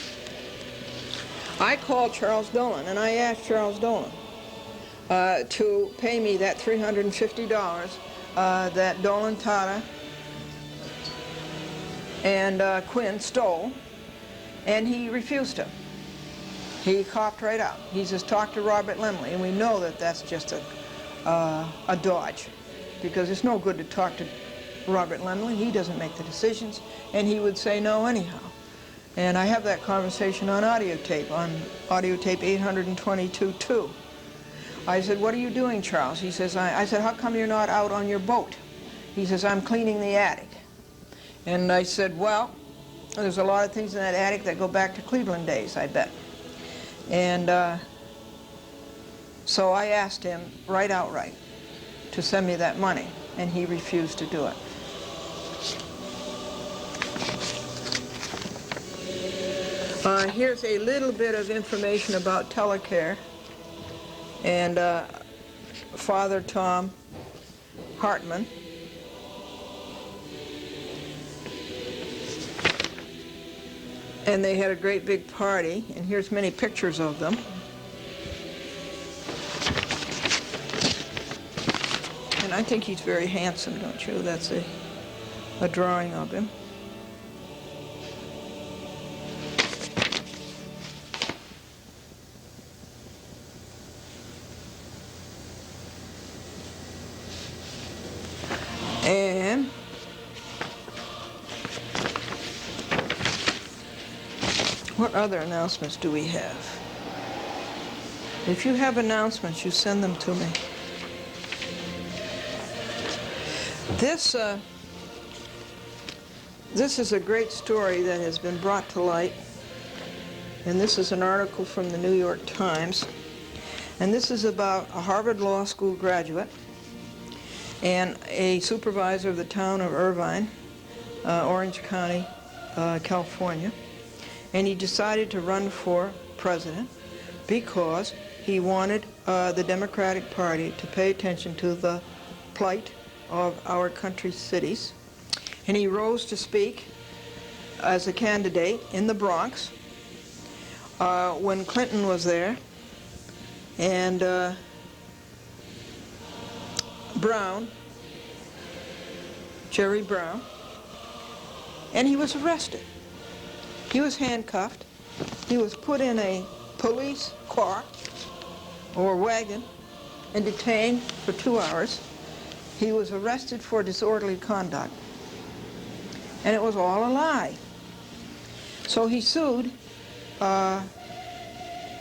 I called Charles Dolan, and I asked Charles Dolan to pay me that $350 that Dolan, Tata, and Quinn stole, and he refused to. He coughed right out. He says, talk to Robert Lemley, and we know that that's just a dodge, because it's no good to talk to Robert Lemley. He doesn't make the decisions, and he would say no anyhow. And I have that conversation on audio tape 822-2. I said, what are you doing, Charles? He says, I said, how come you're not out on your boat? He says, I'm cleaning the attic. And I said, well, there's a lot of things in that attic that go back to Cleveland days, I bet. And so I asked him right outright to send me that money, and he refused to do it. Here's a little bit of information about Telecare and Father Tom Hartman. And they had a great big party, and here's many pictures of them. And I think he's very handsome, don't you? That's a drawing of him. And what other announcements do we have? If you have announcements, you send them to me. This is a great story that has been brought to light, and this is an article from the New York Times, and this is about a Harvard Law School graduate and a supervisor of the town of Irvine, Orange County, California, and he decided to run for president because he wanted the Democratic Party to pay attention to the plight of our country's cities. And he rose to speak as a candidate in the Bronx when Clinton was there, and Brown, Jerry Brown, and he was arrested. He was handcuffed. He was put in a police car or wagon and detained for 2 hours. He was arrested for disorderly conduct. And it was all a lie. So he sued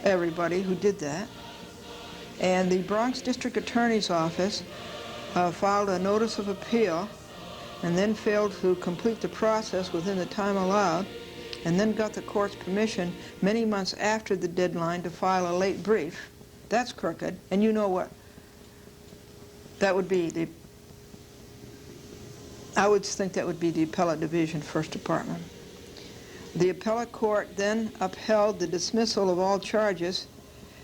everybody who did that. And the Bronx District Attorney's Office filed a notice of appeal and then failed to complete the process within the time allowed, and then got the court's permission many months after the deadline to file a late brief. That's crooked. And you know what? That would be I would think that would be the Appellate Division, First Department. The appellate court then upheld the dismissal of all charges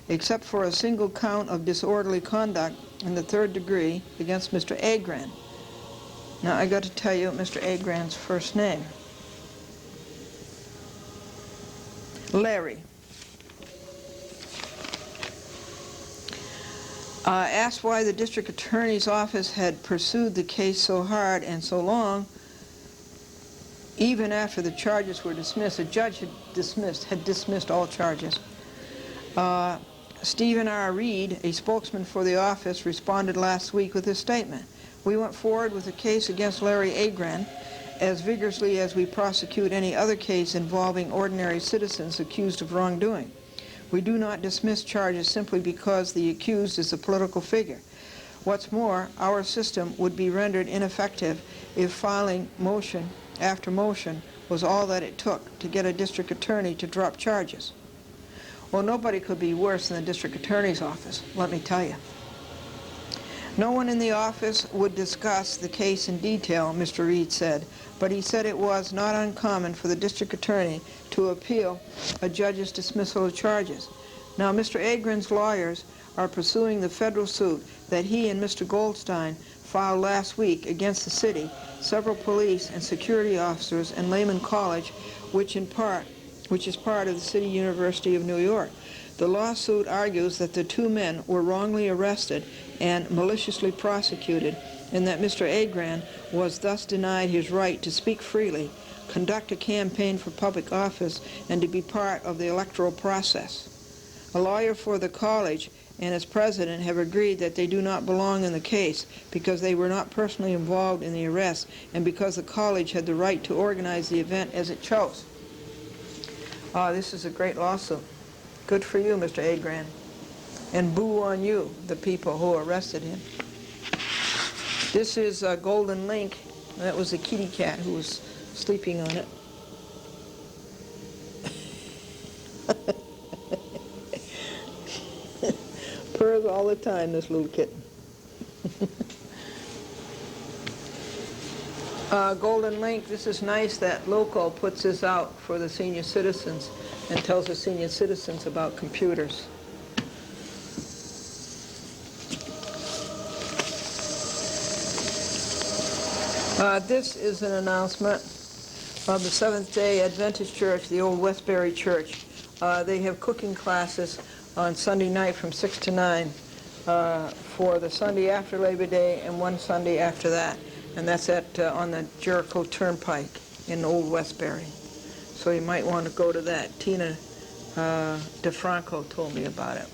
except for a single count of disorderly conduct in the 3rd degree against Mr. Agran. Now I got to tell you Mr. Agran's first name. Larry. Asked why the district attorney's office had pursued the case so hard and so long, even after the charges were dismissed. The judge had dismissed all charges. Stephen R. Reed, a spokesman for the office, responded last week with this statement. We went forward with the case against Larry Agran as vigorously as we prosecute any other case involving ordinary citizens accused of wrongdoing. We do not dismiss charges simply because the accused is a political figure. What's more, our system would be rendered ineffective if filing motion after motion was all that it took to get a district attorney to drop charges. Well, nobody could be worse than the district attorney's office, let me tell you. No one in the office would discuss the case in detail, Mr. Reed said, but he said it was not uncommon for the district attorney to appeal a judge's dismissal of charges. Now, Mr. Agran's lawyers are pursuing the federal suit that he and Mr. Goldstein filed last week against the city, several police and security officers, and Lehman College, which is part of the City University of New York. The lawsuit argues that the two men were wrongly arrested and maliciously prosecuted, and that Mr. Agran was thus denied his right to speak freely, conduct a campaign for public office, and to be part of the electoral process. A lawyer for the college and its president have agreed that they do not belong in the case because they were not personally involved in the arrest and because the college had the right to organize the event as it chose. This is a great lawsuit. Good for you, Mr. Agran. And boo on you, the people who arrested him. This is a Golden Link. That was a kitty cat who was sleeping on it. Purrs all the time, this little kitten. Golden Link, this is nice that Local puts this out for the senior citizens and tells the senior citizens about computers. This is an announcement of the Seventh-day Adventist Church, the old Westbury Church. They have cooking classes on Sunday night from 6 to 9 for the Sunday after Labor Day and one Sunday after that. And that's on the Jericho Turnpike in Old Westbury. So you might want to go to that. Tina DeFranco told me about it.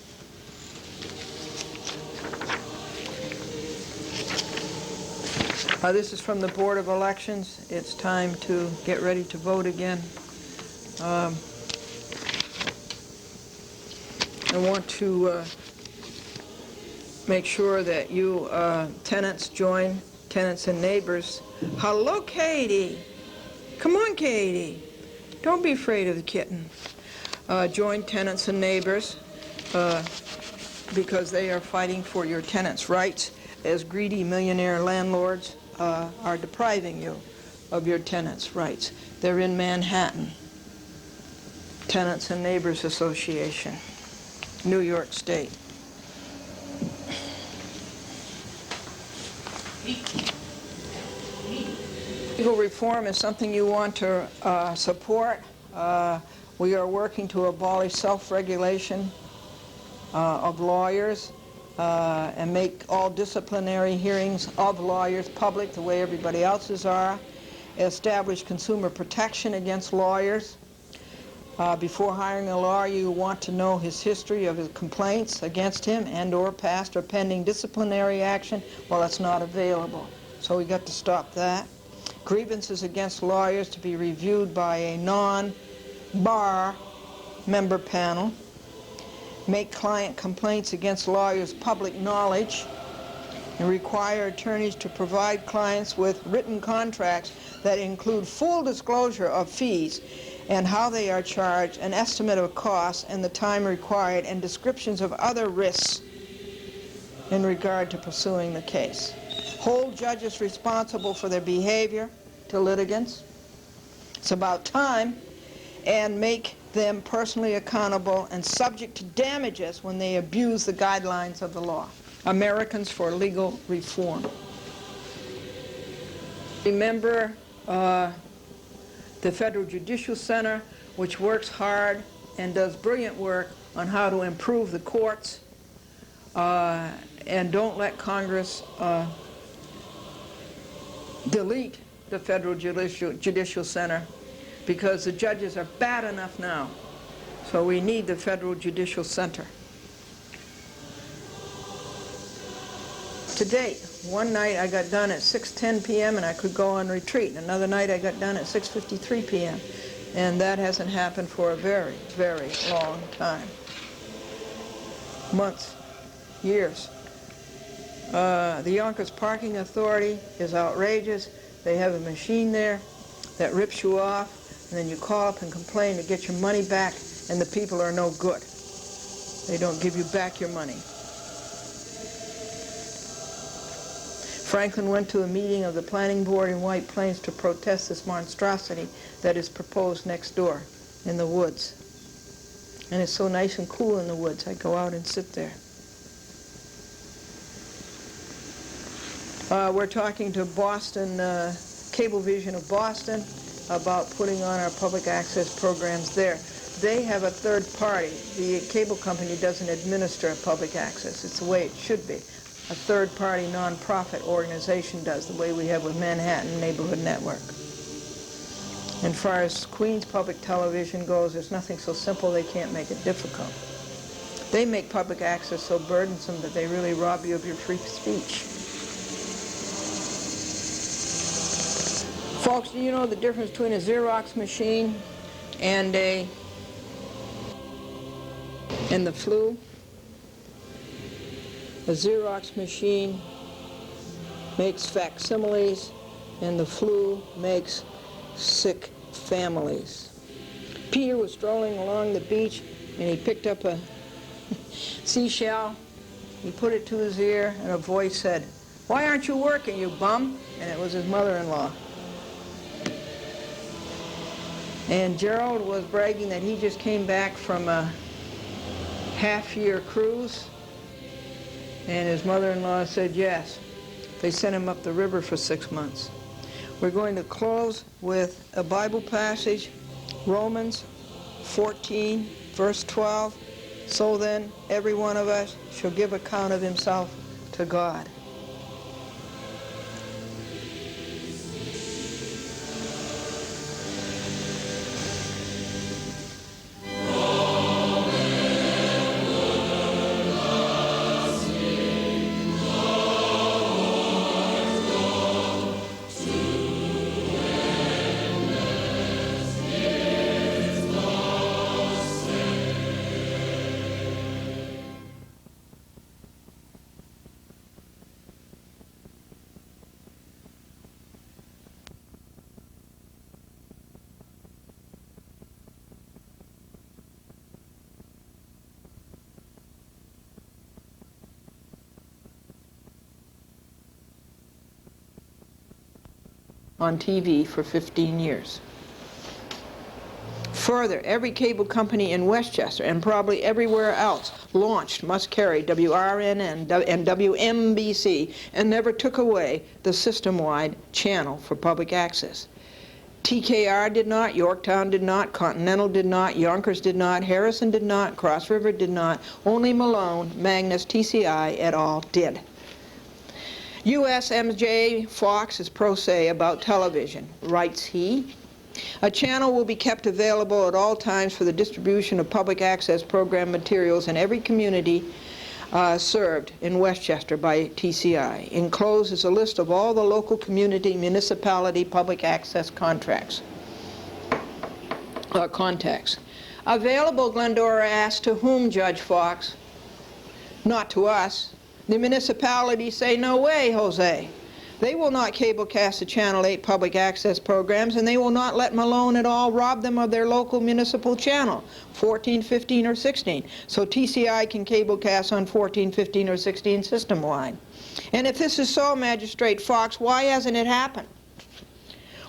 This is from the Board of Elections. It's time to get ready to vote again. I want to make sure that you tenants join tenants and neighbors. Hello, Katie. Come on, Katie. Don't be afraid of the kitten. Join tenants and neighbors because they are fighting for your tenants' rights as greedy millionaire landlords are depriving you of your tenants' rights. They're in Manhattan. Tenants and Neighbors Association, New York State. Legal reform is something you want to support. We are working to abolish self-regulation of lawyers and make all disciplinary hearings of lawyers public the way everybody else's are. Establish consumer protection against lawyers. Before hiring a lawyer, you want to know his history of his complaints against him and or past or pending disciplinary action. Well, it's not available. So we got to stop that. Grievances against lawyers to be reviewed by a non-bar member panel. Make client complaints against lawyers public knowledge. And require attorneys to provide clients with written contracts that include full disclosure of fees and how they are charged, an estimate of costs and the time required, and descriptions of other risks in regard to pursuing the case. Hold judges responsible for their behavior to litigants. It's about time. And make them personally accountable and subject to damages when they abuse the guidelines of the law. Americans for Legal Reform. Remember the Federal Judicial Center, which works hard and does brilliant work on how to improve the courts, and don't let Congress delete the Federal Judicial Center, because the judges are bad enough now. So we need the Federal Judicial Center. To date, one night I got done at 6:10 p.m. and I could go on retreat. Another night I got done at 6:53 p.m. And that hasn't happened for a very, very long time. Months, years. The Yonkers Parking Authority is outrageous. They have a machine there that rips you off, and then you call up and complain to get your money back, and the people are no good. They don't give you back your money. Franklin went to a meeting of the planning board in White Plains to protest this monstrosity that is proposed next door in the woods. And it's so nice and cool in the woods. I go out and sit there. We're talking to Boston, Cablevision of Boston, about putting on our public access programs there. They have a third party. The cable company doesn't administer public access. It's the way it should be. A third-party non-profit organization does, the way we have with Manhattan Neighborhood Network. And as far as Queens Public Television goes, there's nothing so simple they can't make it difficult. They make public access so burdensome that they really rob you of your free speech. Folks, do you know the difference between a Xerox machine and the flu? A Xerox machine makes facsimiles, and the flu makes sick families. Peter was strolling along the beach, and he picked up a seashell. He put it to his ear, and a voice said, "Why aren't you working, you bum?" And it was his mother-in-law. And Gerald was bragging that he just came back from a half-year cruise. And his mother-in-law said yes. They sent him up the river for 6 months. We're going to close with a Bible passage, Romans 14, verse 12. So then, every one of us shall give account of himself to God. On TV for 15 years. Further, every cable company in Westchester and probably everywhere else launched must carry WRN and WMBC and never took away the system-wide channel for public access. TKR did not, Yorktown did not, Continental did not, Yonkers did not, Harrison did not, Cross River did not, only Malone, Magnus, TCI et al. Did. USMJ Fox is pro se about television, writes he. A channel will be kept available at all times for the distribution of public access program materials in every community served in Westchester by TCI. Enclosed is a list of all the local community municipality public access contacts. Available, Glendora asked, to whom, Judge Fox? Not to us. The municipalities say, no way, Jose. They will not cablecast the Channel 8 public access programs, and they will not let Malone et al. Rob them of their local municipal channel, 14, 15, or 16, so TCI can cablecast on 14, 15, or 16 system-wide. And if this is so, Magistrate Fox, why hasn't it happened?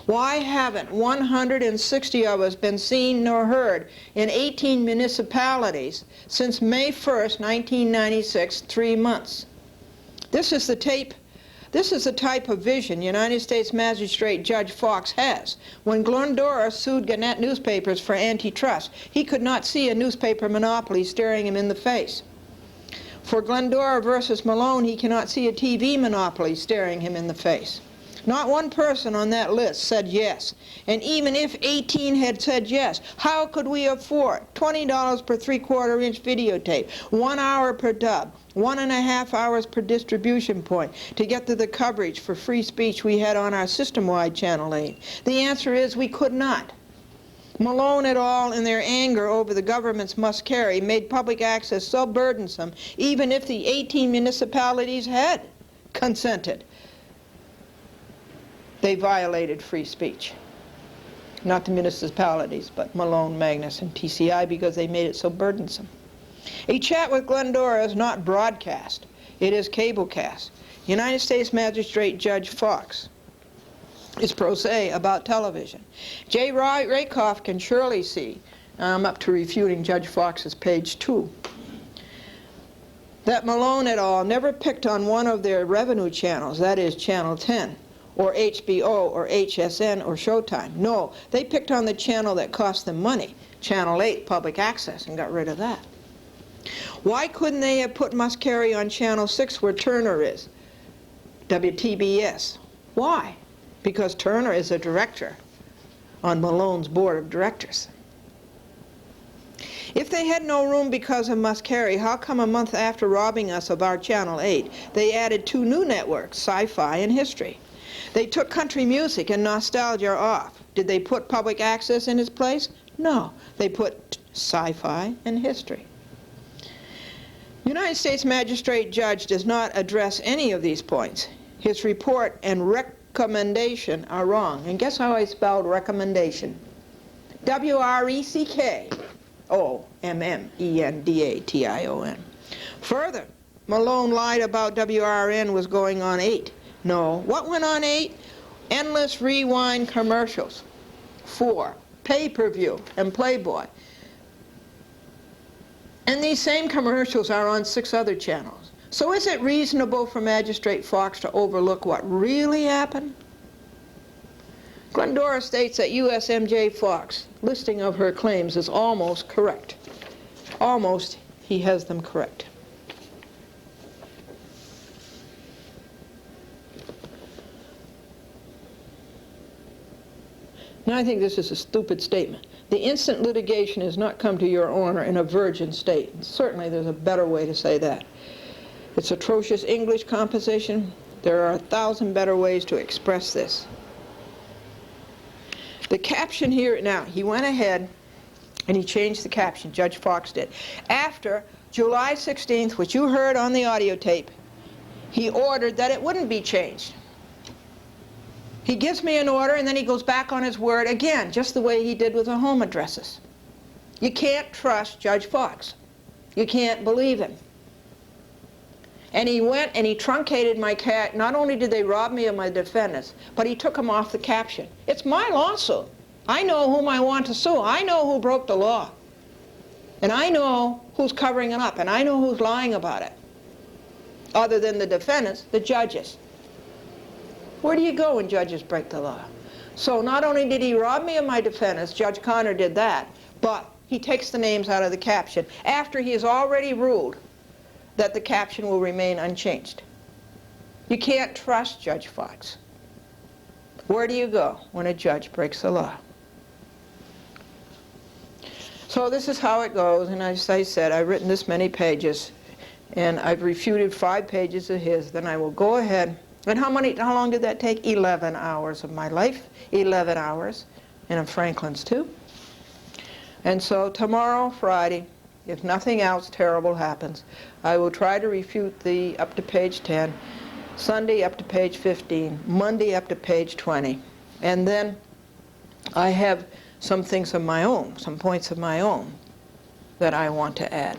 Why haven't 160 of us been seen nor heard in 18 municipalities since May 1st, 1996, 3 months? This is the type of vision United States Magistrate Judge Fox has. When Glendora sued Gannett newspapers for antitrust, he could not see a newspaper monopoly staring him in the face. For Glendora versus Malone, he cannot see a TV monopoly staring him in the face. Not one person on that list said yes. And even if 18 had said yes, how could we afford $20 per 3/4 inch videotape, 1 hour per dub, 1.5 hours per distribution point to get to the coverage for free speech we had on our system-wide Channel 8? The answer is we could not. Malone et al., in their anger over the government's must-carry, made public access so burdensome, even if the 18 municipalities had consented, they violated free speech. Not the municipalities, but Malone, Magnus, and TCI, because they made it so burdensome. A chat with Glendora is not broadcast. It is cablecast. United States Magistrate Judge Fox is pro se about television. J. Rakoff can surely see, I'm up to refuting Judge Fox's page 2, that Malone et al. Never picked on one of their revenue channels, that is Channel 10, or HBO, or HSN, or Showtime. No, they picked on the channel that cost them money, Channel 8, public access, and got rid of that. Why couldn't they have put Must Carry on Channel 6 where Turner is, WTBS? Why? Because Turner is a director on Malone's board of directors. If they had no room because of Must Carry, how come a month after robbing us of our Channel 8, they added 2 new networks, Sci-Fi and History? They took country music and nostalgia off. Did they put public access in its place? No, they put Sci-Fi and History. United States Magistrate Judge does not address any of these points. His report and recommendation are wrong. And guess how I spelled recommendation? W-R-E-C-K-O-M-M-E-N-D-A-T-I-O-N. Further, Malone lied about WRN was going on 8. No. What went on 8? Endless rewind commercials. 4. Pay-per-view and Playboy. And these same commercials are on 6 other channels. So is it reasonable for Magistrate Fox to overlook what really happened? Glendora states that USMJ Fox listing of her claims is almost correct. Almost, he has them correct. Now I think this is a stupid statement. The instant litigation has not come to your honor in a virgin state. And certainly there's a better way to say that. It's atrocious English composition. There are 1,000 better ways to express this. The caption here, now he went ahead and he changed the caption, Judge Fox did. After July 16th, which you heard on the audio tape, he ordered that it wouldn't be changed. He gives me an order and then he goes back on his word again, just the way he did with the home addresses. You can't trust Judge Fox. You can't believe him. And he went and he truncated my cat. Not only did they rob me of my defendants, but he took them off the caption. It's my lawsuit. I know whom I want to sue. I know who broke the law. And I know who's covering it up. And I know who's lying about it. Other than the defendants, the judges. Where do you go when judges break the law? So not only did he rob me of my defendants, Judge Connor did that, but he takes the names out of the caption after he has already ruled that the caption will remain unchanged. You can't trust Judge Fox. Where do you go when a judge breaks the law? So this is how it goes, and as I said, I've written this many pages, and I've refuted 5 pages of his. Then I will go ahead. And how long did that take? 11 hours of my life. 11 hours. And of Franklin's too. And so tomorrow, Friday, if nothing else terrible happens, I will try to refute the up to page 10, Sunday up to page 15, Monday up to page 20. And then I have some things of my own, some points of my own that I want to add.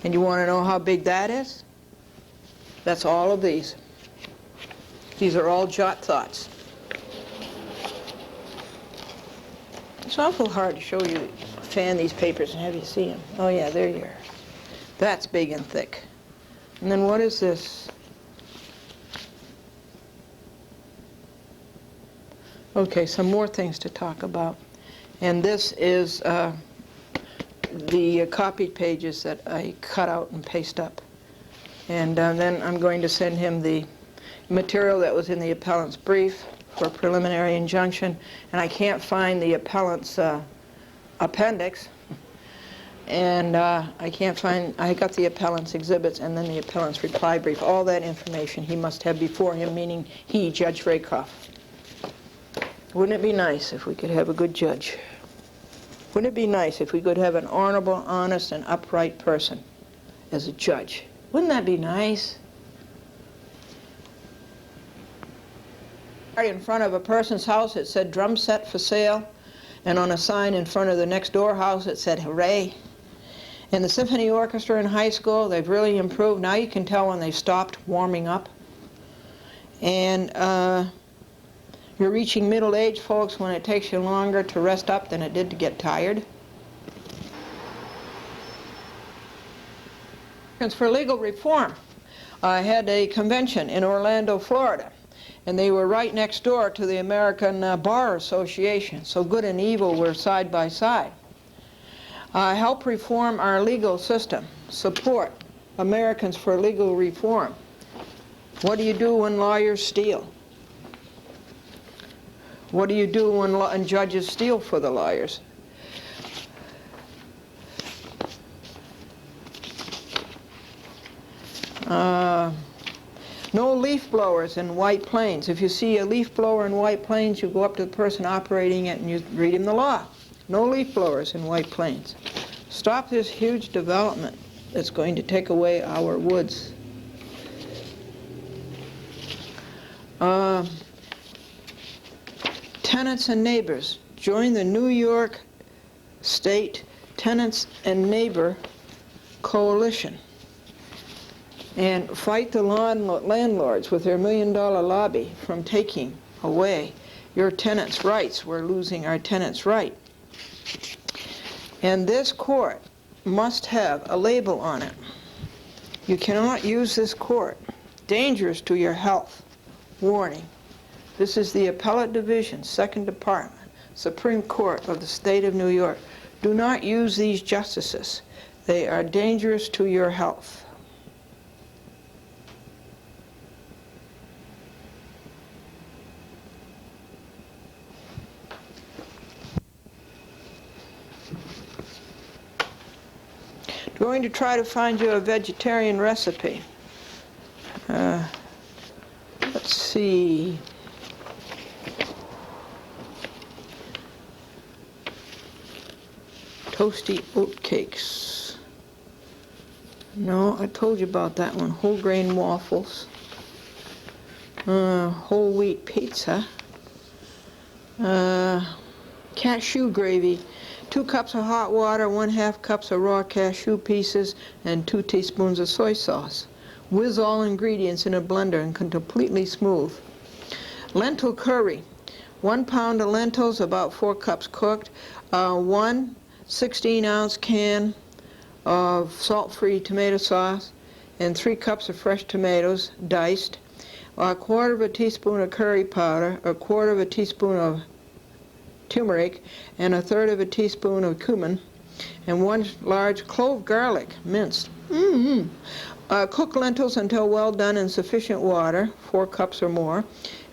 And you want to know how big that is? That's all of these. These are all jot thoughts. It's awful hard to show you, fan these papers and have you see them. Oh yeah, there you are. That's big and thick. And then what is this? Okay, some more things to talk about. And this is the copied pages that I cut out and paste up. And then I'm going to send him the material that was in the appellant's brief for preliminary injunction. And I can't find the appellant's appendix. And I can't find, I got the appellant's exhibits and then the appellant's reply brief. All that information he must have before him, meaning he, Judge Rakoff. Wouldn't it be nice if we could have a good judge? Wouldn't it be nice if we could have an honorable, honest, and upright person as a judge? Wouldn't that be nice? In front of a person's house it said drum set for sale, and on a sign in front of the next door house it said hooray. And the symphony orchestra in high school, they've really improved. Now you can tell when they've stopped warming up. And you're reaching middle age, folks, when it takes you longer to rest up than it did to get tired. For legal reform, I had a convention in Orlando, Florida, and they were right next door to the American Bar Association, so good and evil were side by side. Help reform our legal system, support Americans for legal reform. What do you do when lawyers steal? What do you do when judges steal for the lawyers? No leaf blowers in White Plains. If you see a leaf blower in White Plains, you go up to the person operating it and you read him the law. No leaf blowers in White Plains. Stop this huge development that's going to take away our woods. Tenants and neighbors. Join the New York State Tenants and Neighbor Coalition and fight the landlords with their $1 million lobby from taking away your tenants' rights. We're losing our tenants' right. And this court must have a label on it. You cannot use this court. Dangerous to your health. Warning. This is the Appellate Division, 2nd Department, Supreme Court of the State of New York. Do not use these justices. They are dangerous to your health. Going to try to find you a vegetarian recipe. Let's see. Toasty oat cakes. No, I told you about that one. Whole grain waffles. Whole wheat pizza. Cashew gravy. 2 cups of hot water, 1/2 cups of raw cashew pieces, and 2 teaspoons of soy sauce. Whiz all ingredients in a blender and completely smooth. Lentil curry. 1 pound of lentils, about 4 cups cooked. 1 16-ounce can of salt-free tomato sauce, and 3 cups of fresh tomatoes, diced. 1/4 teaspoon of curry powder, 1/4 teaspoon of turmeric, and 1/3 teaspoon of cumin, and 1 large clove garlic, minced. Cook lentils until well done in sufficient water, 4 cups or more.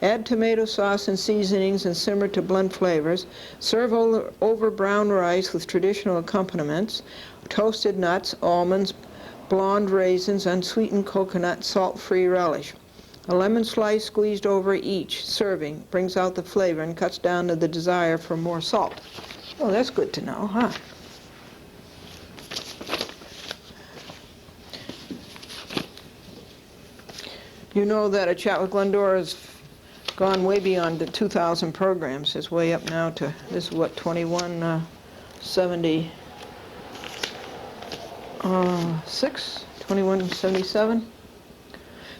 Add tomato sauce and seasonings and simmer to blend flavors. Serve over brown rice with traditional accompaniments, toasted nuts, almonds, blonde raisins, unsweetened coconut, salt-free relish. A lemon slice squeezed over each serving brings out the flavor and cuts down to the desire for more salt. Oh, that's good to know, huh? You know that A Chat with Glendora has gone way beyond the 2,000 programs. It's way up now to, this is what, 2177?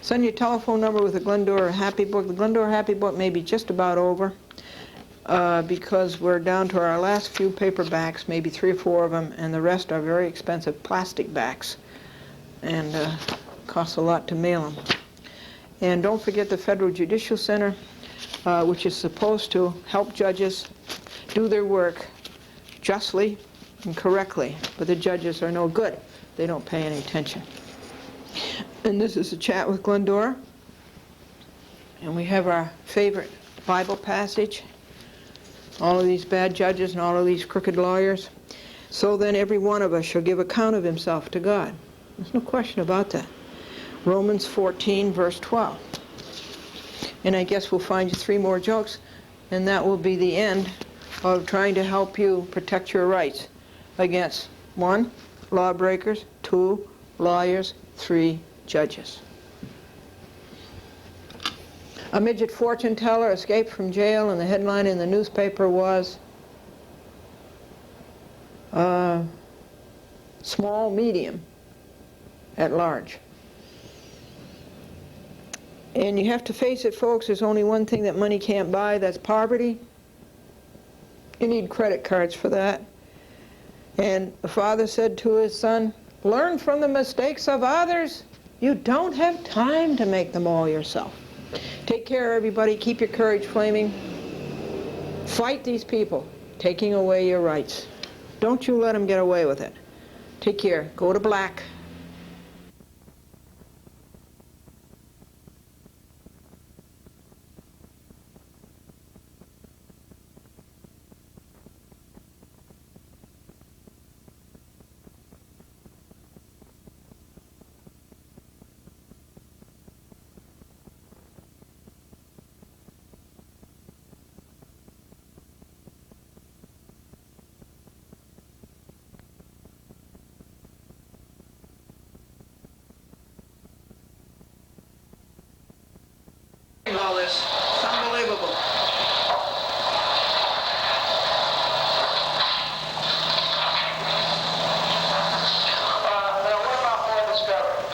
Send your telephone number with the Glendora Happy Book. The Glendora Happy Book may be just about over. because we're down to our last few paperbacks, maybe 3 or 4 of them, and the rest are very expensive plastic backs, and costs a lot to mail them. And don't forget the Federal Judicial Center, which is supposed to help judges do their work justly and correctly, but the judges are no good. They don't pay any attention. And this is a chat with Glendora, and we have our favorite Bible passage, all of these bad judges and all of these crooked lawyers. So then every one of us shall give account of himself to God. There's no question about that. Romans 14, verse 12. And I guess we'll find you 3 more jokes, and that will be the end of trying to help you protect your rights against 1, lawbreakers, 2, lawyers, 3, judges. A midget fortune teller escaped from jail, and the headline in the newspaper was small, medium, at large. And you have to face it, folks, there's only one thing that money can't buy, that's poverty. You need credit cards for that. And the father said to his son, learn from the mistakes of others. You don't have time to make them all yourself. Take care, everybody. Keep your courage flaming. Fight these people taking away your rights. Don't you let them get away with it. Take care. Go to black. All this. It's unbelievable.
Now, what about more discovery?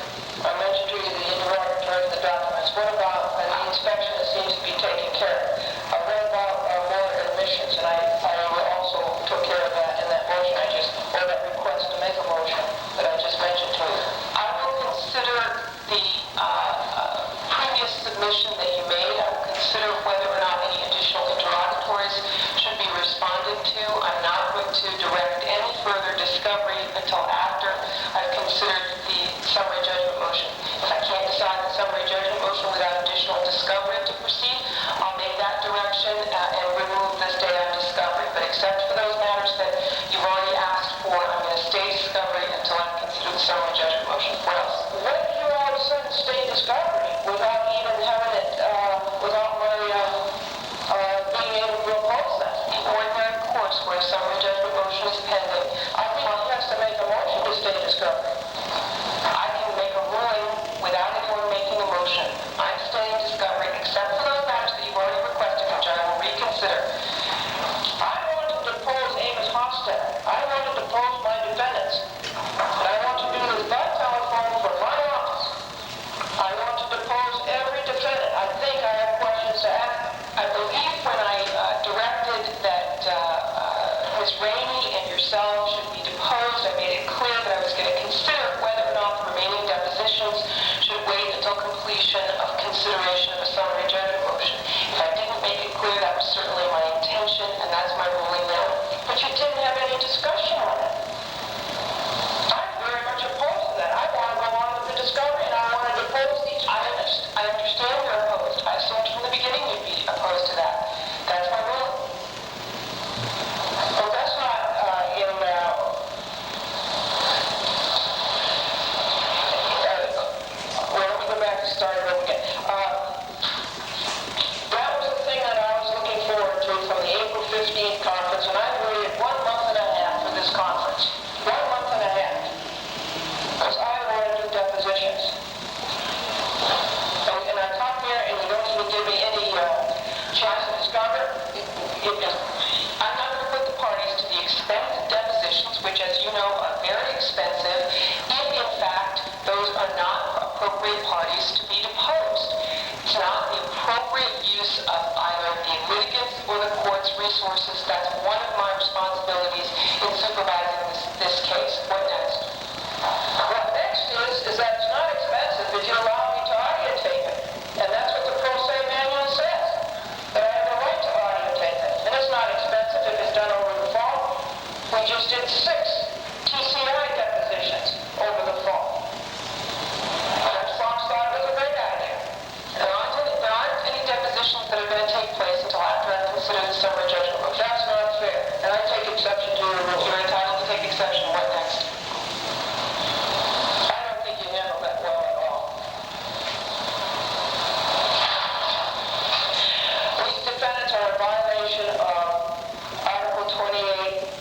I mentioned to you the interrogatory and the documents. What about the inspection that seems to be taken care of? What about more admissions? And I also took care of that in that motion or that request to make a motion that I just mentioned to you. I will consider the previous submission that you made. I will consider whether or not any additional interrogatories should be responded to. I'm not going to direct any further discovery until after I've considered the summary judgment motion. If I can't decide the summary judgment motion without additional discovery to proceed, I'll make that direction and remove this day of discovery. But except for those matters that you've already asked for, I'm going to stay discovery until I've considered the summary judgment motion. What else? What if you all of a sudden stay discovery without even having it, without my being able to oppose that? The ordinary course where a summary judgment motion is pending, I think he has to make a motion to stay discovery. I can make a ruling without anyone making a motion. I'm staying discovery except for those matters that you've already requested, which I will reconsider. I want to depose Amos Hofstadter. I want to depose my defendants. And I want to do this by telephone from my office. I want to depose every defendant. I think I have questions to ask. I believe when I directed that Ms. Rainey and yourself should be deposed, I made it clear that I was going to consider whether or not the remaining depositions should wait until completion of consideration of a summary judgment motion. If I didn't make it clear, that was certainly my intention, and that's my ruling now. But you didn't have any discussion on it. I'm very much opposed to that. I want to go on with the discovery, and I want to depose these. I understand you're opposed. I assumed from the beginning you'd be opposed to that. That's my ruling. But that's not in well, let me go back and start it over again. That was the thing that I was looking forward to from the April 15th conference, and I waited 1 month and a half for this conference. 1 month and a half. Because I want to do depositions. And I come here and you don't even give me any chance to discover. I'm not going to put the parties to the expense of depositions, which, as you know, are very expensive, if in fact those are not appropriate parties to be deposed. It's not the appropriate use of either the litigants or the court's resources. resources. That's one of my responsibilities in supervising this case. What next? What next is that it's not expensive if you allow me to audio tape it. And that's what the pro se manual says, that I have the right to audio tape it. And it's not expensive if it's done over the phone. We just did 6 TCI depositions over the phone. Judge Fox thought it was a great idea. There aren't any depositions that are going to take place until after I consider the summary judgment motion. That's not fair. And I take exception to your rule. You're entitled to take exception. What next? I don't think you handled that well at all. These defendants are in violation of Article 28,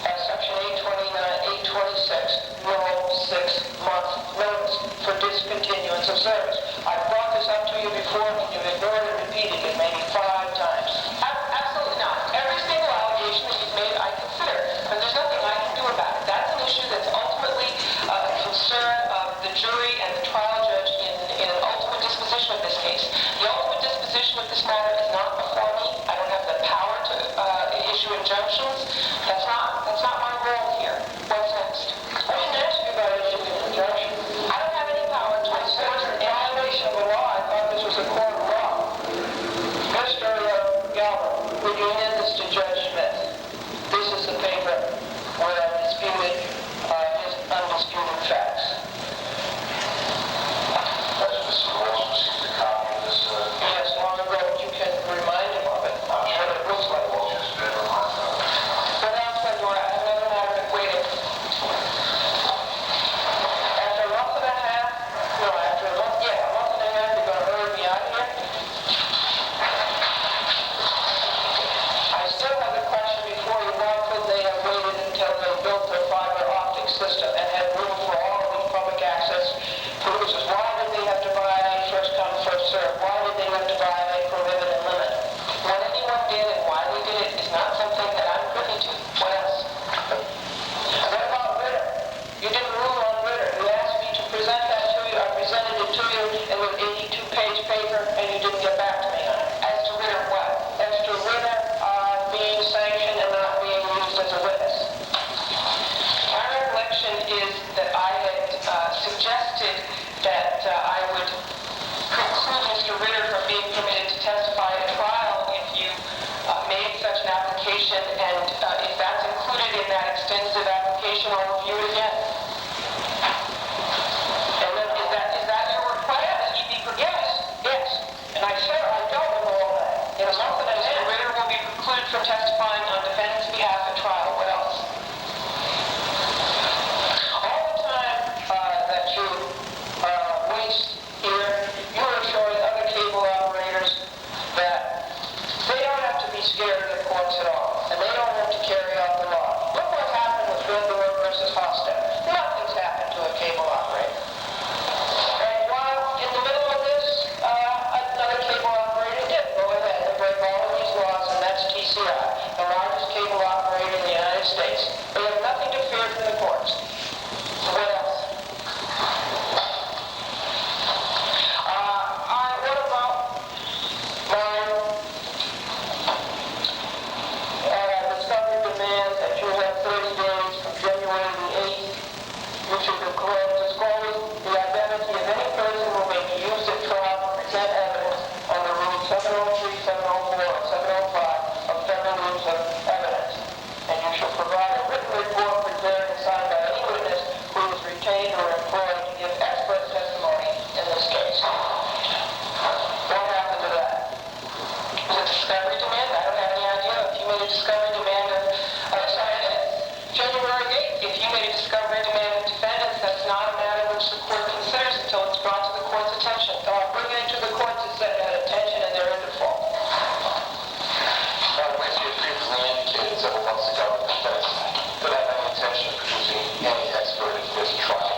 Section 826, Rule 6-month limits for discontinuance of service. I've brought this up to you before, and you've ignored it repeatedly, maybe 5 times. Absolutely not. Every single allegation that you've made, I consider, but there's nothing I can do about it. That's an issue that's ultimately a concern of the jury and the trial judge in an ultimate disposition of this case. The ultimate disposition of this matter is not before me. I don't have the power to issue injunctions. That's not my role here. What's next? I didn't ask you about issuing an injunction. I don't have any power to enforce an violation of the law. I thought this was a court of law. Mr. Galvin, would you hand this to Judge Smith? This is the paper where I disputed his undisputed facts.
Mr. Walsh received a copy of this.
Yes, long ago. You can remind him of it.
I'm sure it looks like Walsh has been reminded of it.
But that's when you're at another matter that waited. After a month and a half, no, after a month and a half, you're going to hurry me out of here? I still have the question before you. Why couldn't they have waited until they built their fiber optic system and had room for all of these public access producers? Why did they have to buy first come, first serve? Why did they have to buy a prohibit and limit? What anyone did and why they did it is not something that I'm privy to. What else? What about Ritter? You didn't rule on Ritter. You asked me to present that to you. I presented it to you in an 82-page paper, and you didn't get back to me on it. As to Ritter, what? As to Ritter being sanctioned and not being used as a witness. My recollection is that I had suggested that I would preclude Mr. Ritter from being permitted to testify at trial if you made such an application, and if that's included in that extensive application, I'll review it again. And then, is that your request? Yes. And I said I don't know all that. In a month and a half, Ritter will be precluded from testifying on defendant's behalf at trial. What else? All the time that you waste here, you are showing other cable operators that they don't have to be scared of the courts at all, and they don't have to carry out the law. Look what happened with Glendora versus Hofstad. Nothing's happened to a cable operator. And while in the middle of this, another cable operator did go ahead and break all of these laws, and that's TCI, the largest cable operator in the United States. They have nothing to fear from the courts. So what else? What about my discovery demand that you have 30 days from January the 8th? You should disclose the identity of any person who may be used at trial to present evidence under Rule 703, 704, and 705 of Federal Rules of Evidence. And you shall provide a written report prepared and signed by any witness who is retained or employed to give expert testimony in this case. What happened to that? Was it discovery demand? I don't have any idea. If you made a discovery demand of January 8th, if you made a discovery demand of defendants, that's not a matter which the court considers until it's brought to the court's attention. So I'll bring it to the court's attention and they're in default.
Now, as you previously indicated several months ago, the defense did have any intention of producing any expert in this trial.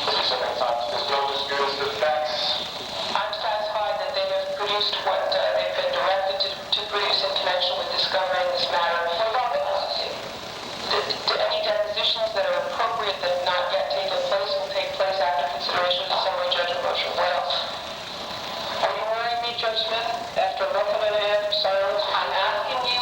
As you said many times, there's no dispute as to the facts.
I'm satisfied that they have produced what they've been directed to produce in connection with discovery in this matter. What about witnesses? Any depositions that are appropriate that have not yet taken place will take place after consideration of the summary judgment motion. What else? Are you worrying me, Judge Smith, after a month and a half of silence? I'm asking you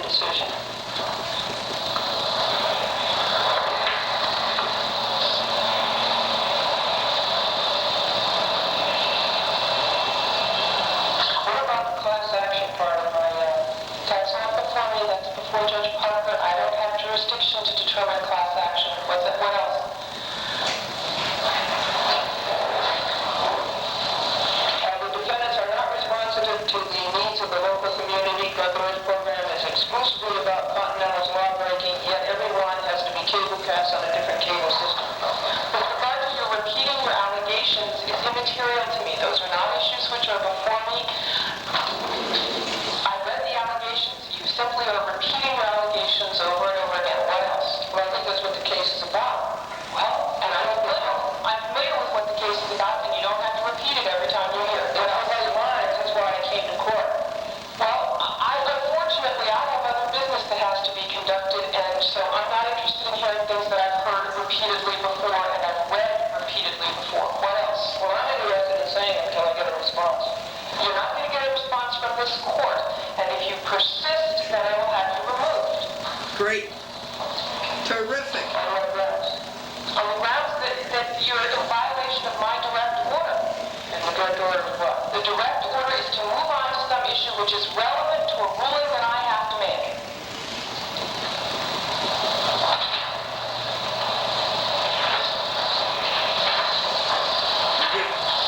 decision. What about the class action part of my, that's not before me, that's before Judge Parker. I don't have jurisdiction to determine class action. What else? The defendants are not responsive to the needs of the local community. Glendora's program is exclusively about Continental's law breaking, yet everyone has to be cable cast on a different cable system. With regard to your repeating your allegations, it's immaterial to me. Those are not issues which are before me. I read the allegations. You simply are repeating your allegations over and over again. What else? Well, I think that's what the case is about. Well, and I'm familiar with what the case is about, and you don't have to repeat it every time you hear it. That was my lines. That's why I came to court. Well, unfortunately, I have other business that has to be conducted, and so I'm not interested in hearing things that I've heard repeatedly before and I've read repeatedly before. What else? Well, I'm interested in saying it until I get a response. You're not going to get a response from this court, and if you persist, then I will have you removed.
Great. Terrific.
On what grounds? On the grounds that you're in violation of my direct order. And the direct order is what? The direct order is to move on to some issue which is relevant to a ruling that I have to make.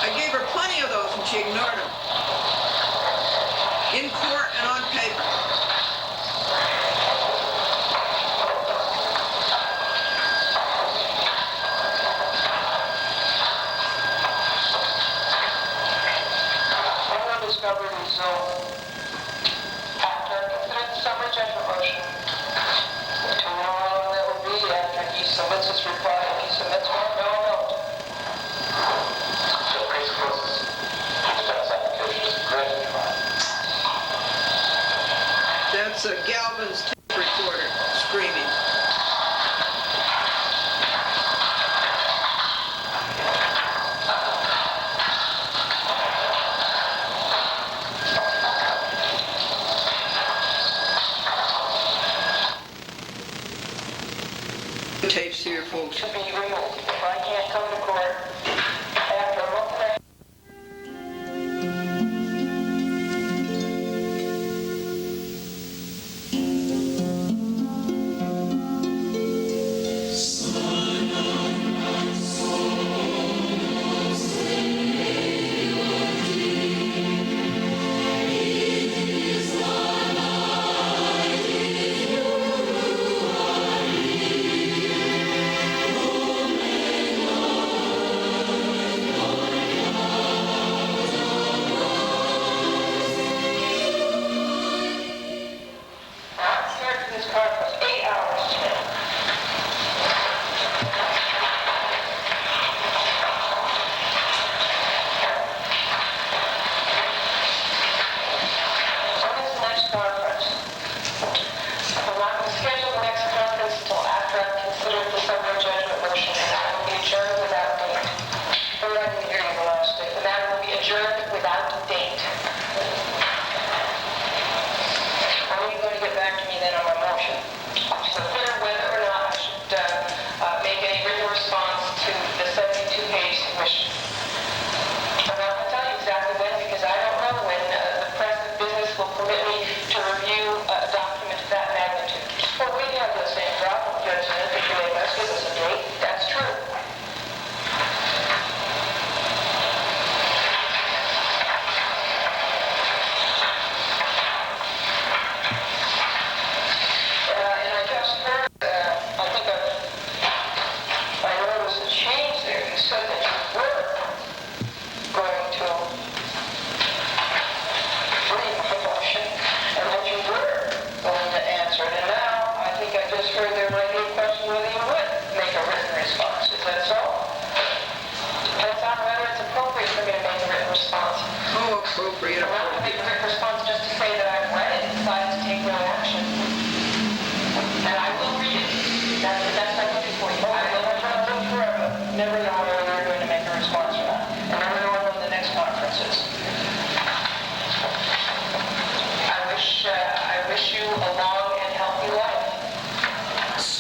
I gave her plenty of those and she ignored them. In court and on paper.
What I discovered is, after I considered the summary judgment motion, to know how long that will be after he submits his reply, and he submits one, no, I don't.
So presupposes the defense application is granted, right?
That's Galvin's tape recorder screaming. Tapes to your folks.
To be removed. If I can't come to court after a month and a half. When are you going to get back to me then on my motion?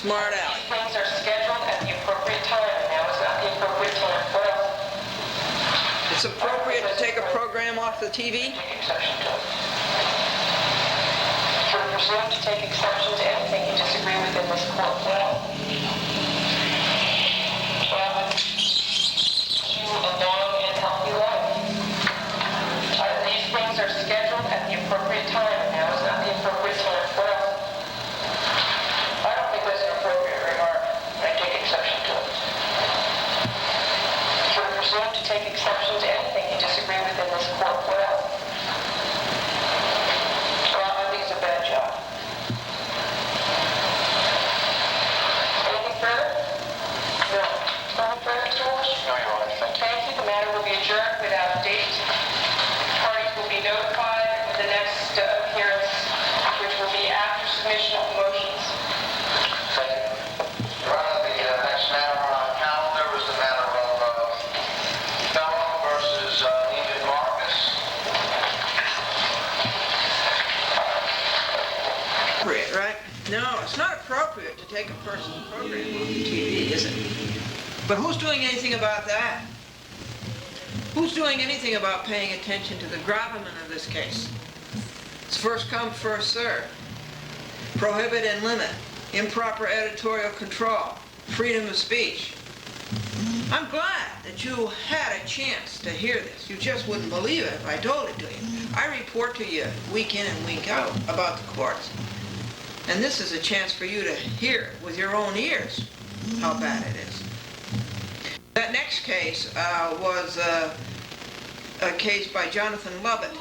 Smart aleck.
These things are scheduled at the appropriate time, and now is not the appropriate time. What else?
It's appropriate to take a program off the TV?
Take exception to it. You're presumed to take exception to anything you disagree with in this court. Well, you a long and healthy life. These things are scheduled at the appropriate time, and now is not the appropriate time. What else? I don't think that's an appropriate remark. I take exception to it. You're presumed to take exception to anything you disagree with in this court. What else? Well, I think it's a bad job. Anything further? No. Nothing further, Mr. Walsh?
No, Your Honor, thank you.
Thank you. The matter will be adjourned without a date. Parties will be notified of the next appearance, which will be after submission of motions.
Thank you. Your Honor, the next matter on our calendar is the matter of Fellow versus Neiman Marcus.
Appropriate, right? No, it's not appropriate to take a person's program off the TV, is it? But who's doing anything about that? Who's doing anything about paying attention to the gravamen of this case? It's first come, first served. Prohibit and limit. Improper editorial control. Freedom of speech. I'm glad that you had a chance to hear this. You just wouldn't believe it if I told it to you. I report to you week in and week out about the courts. And this is a chance for you to hear it with your own ears how bad it is. That next case was a case by Jonathan Lovett.